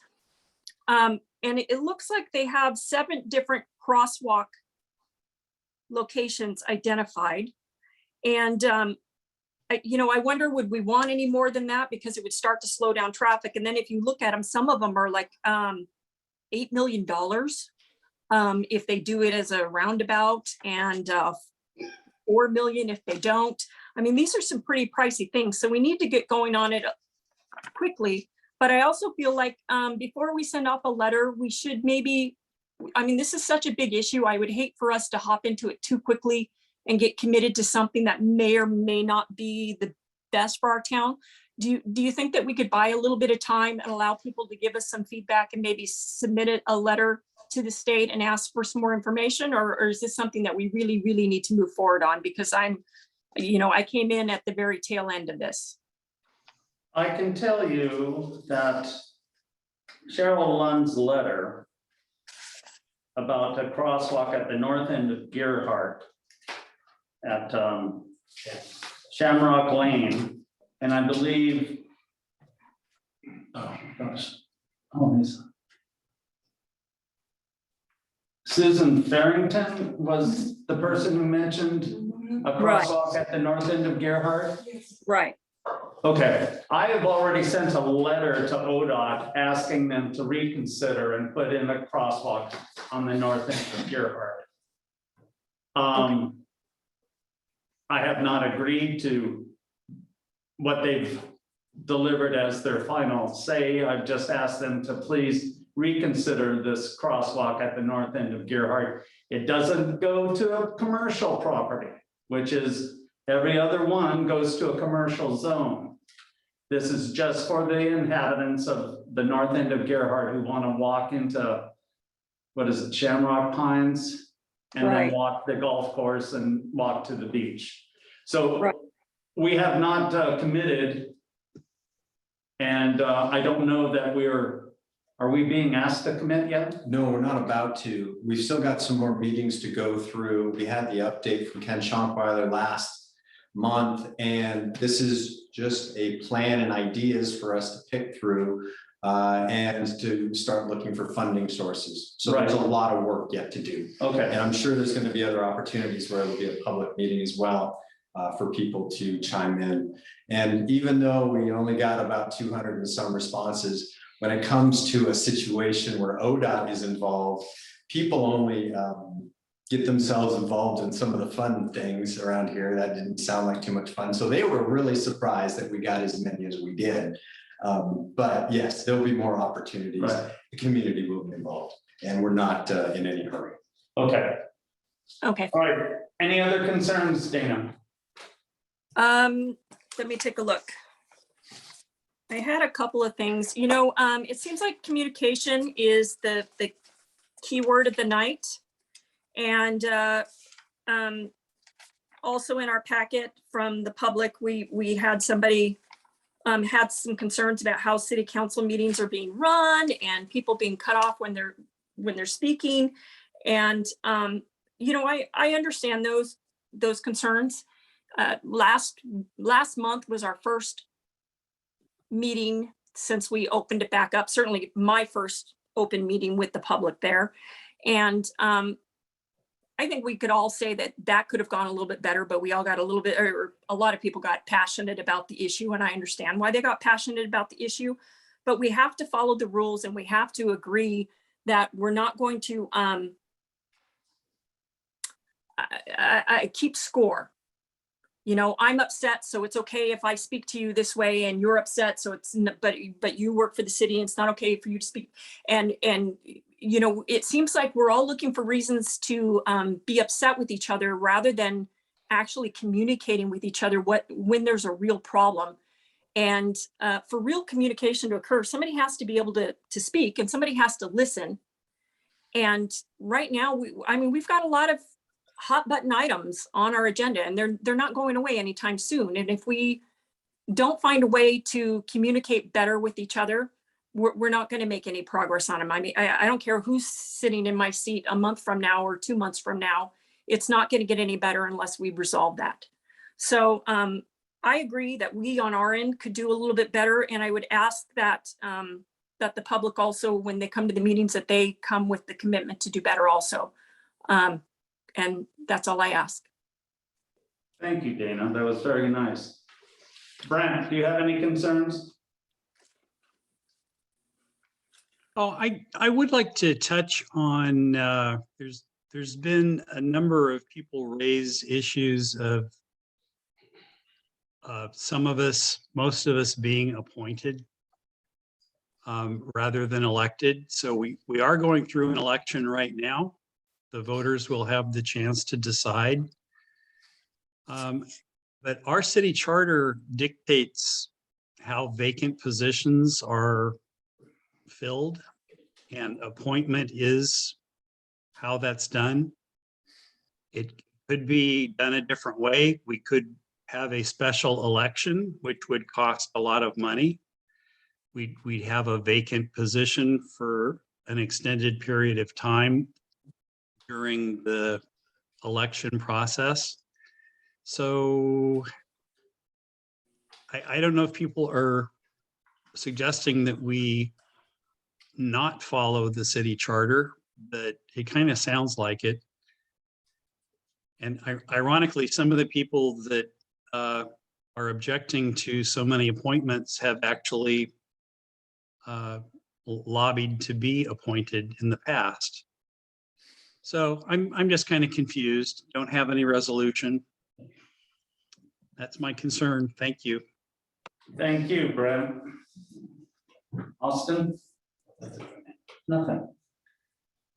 And it looks like they have 7 different crosswalk locations identified. And I wonder, would we want any more than that? Because it would start to slow down traffic. And then if you look at them, some of them are like $8 million if they do it as a roundabout, and 4 million if they don't. I mean, these are some pretty pricey things. So we need to get going on it quickly. But I also feel like before we send off a letter, we should maybe, this is such a big issue. I would hate for us to hop into it too quickly and get committed to something that may or may not be the best for our town. Do you think that we could buy a little bit of time and allow people to give us some feedback and maybe submit a letter to the state and ask for some more information? Or is this something that we really, really need to move forward on? Because I came in at the very tail end of this. I can tell you that Cheryl Lund's letter about a crosswalk at the north end of Gerhardt at Shamrock Lane, and I believe, oh gosh, Susan Farrington was the person who mentioned a crosswalk at the north end of Gerhardt? Right. Okay, I have already sent a letter to ODOT asking them to reconsider and put in a crosswalk on the north end of Gerhardt. I have not agreed to what they've delivered as their final say. I've just asked them to please reconsider this crosswalk at the north end of Gerhardt. It doesn't go to a commercial property, which is every other one goes to a commercial zone. This is just for the inhabitants of the north end of Gerhardt who want to walk into, what is it, Shamrock Pines? And then walk the golf course and walk to the beach. So we have not committed. And I don't know that are we being asked to commit yet? No, we're not about to. We've still got some more meetings to go through. We had the update from Ken Schonkweiler last month, and this is just a plan and ideas for us to pick through and to start looking for funding sources. So there's a lot of work yet to do. Okay. And I'm sure there's going to be other opportunities where it'll be a public meeting as well for people to chime in. And even though we only got about 200 and some responses, when it comes to a situation where ODOT is involved, people only get themselves involved in some of the fun things around here. That didn't sound like too much fun. So they were really surprised that we got as many as we did. But yes, there'll be more opportunities. The community will be involved, and we're not in any hurry. Okay. Okay. All right. Any other concerns, Dana? Let me take a look. I had a couple of things. It seems like communication is the key word of the night. And also in our packet from the public, we had somebody had some concerns about how city council meetings are being run and people being cut off when they're speaking. And I understand those concerns. Last month was our first meeting since we opened it back up. Certainly my first open meeting with the public there. And I think we could all say that could have gone a little bit better, but we all got a little bit, or a lot of people got passionate about the issue, and I understand why they got passionate about the issue, but we have to follow the rules and we have to agree that we're not going to keep score. I'm upset, so it's okay if I speak to you this way, and you're upset, so it's not, but you work for the city and it's not okay for you to speak. And it seems like we're all looking for reasons to be upset with each other rather than actually communicating with each other when there's a real problem. And for real communication to occur, somebody has to be able to speak and somebody has to listen. And right now, we've got a lot of hot button items on our agenda, and they're not going away anytime soon. And if we don't find a way to communicate better with each other, we're not going to make any progress on them. I mean, I don't care who's sitting in my seat a month from now or 2 months from now. It's not going to get any better unless we resolve that. So I agree that we on our end could do a little bit better. And I would ask that that the public also, when they come to the meetings, that they come with the commitment to do better also. And that's all I ask. Thank you, Dana. That was very nice. Brent, do you have any concerns? Oh, I would like to touch on, there's been a number of people raise issues of some of us, most of us being appointed rather than elected. So we are going through an election right now. The voters will have the chance to decide. But our city charter dictates how vacant positions are filled, and appointment is how that's done. It could be done a different way. We could have a special election, which would cost a lot of money. We'd have a vacant position for an extended period of time during the election process. So I don't know if people are suggesting that we not follow the city charter, but it kind of sounds like it. And ironically, some of the people that are objecting to so many appointments have actually lobbied to be appointed in the past. So I'm just kind of confused. Don't have any resolution. That's my concern. Thank you. Thank you, Brent. Austin? Nothing.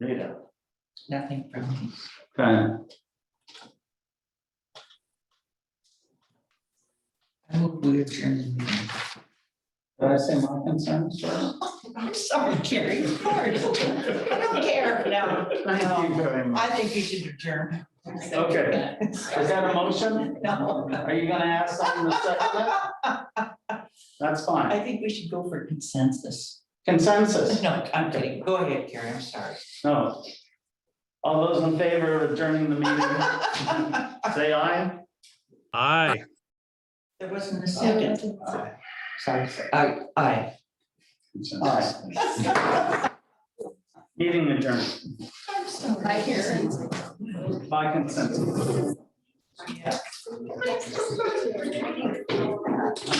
Rita? Nothing from me. Okay. I hope we adjourn the meeting. Did I say my concerns first? I'm sorry, Carrie. Of course. I don't care. No, Thank you very much. I think we should adjourn. Okay. Is that a motion? No. Are you gonna ask someone to second it? That's fine. I think we should go for consensus. Consensus? No, I'm kidding. Go ahead, Karen, I'm sorry. No. All those in favor of adjourning the meeting, say aye. Aye. There wasn't a second. Sorry, aye. Aye. Meeting adjourned. I hear. By consensus.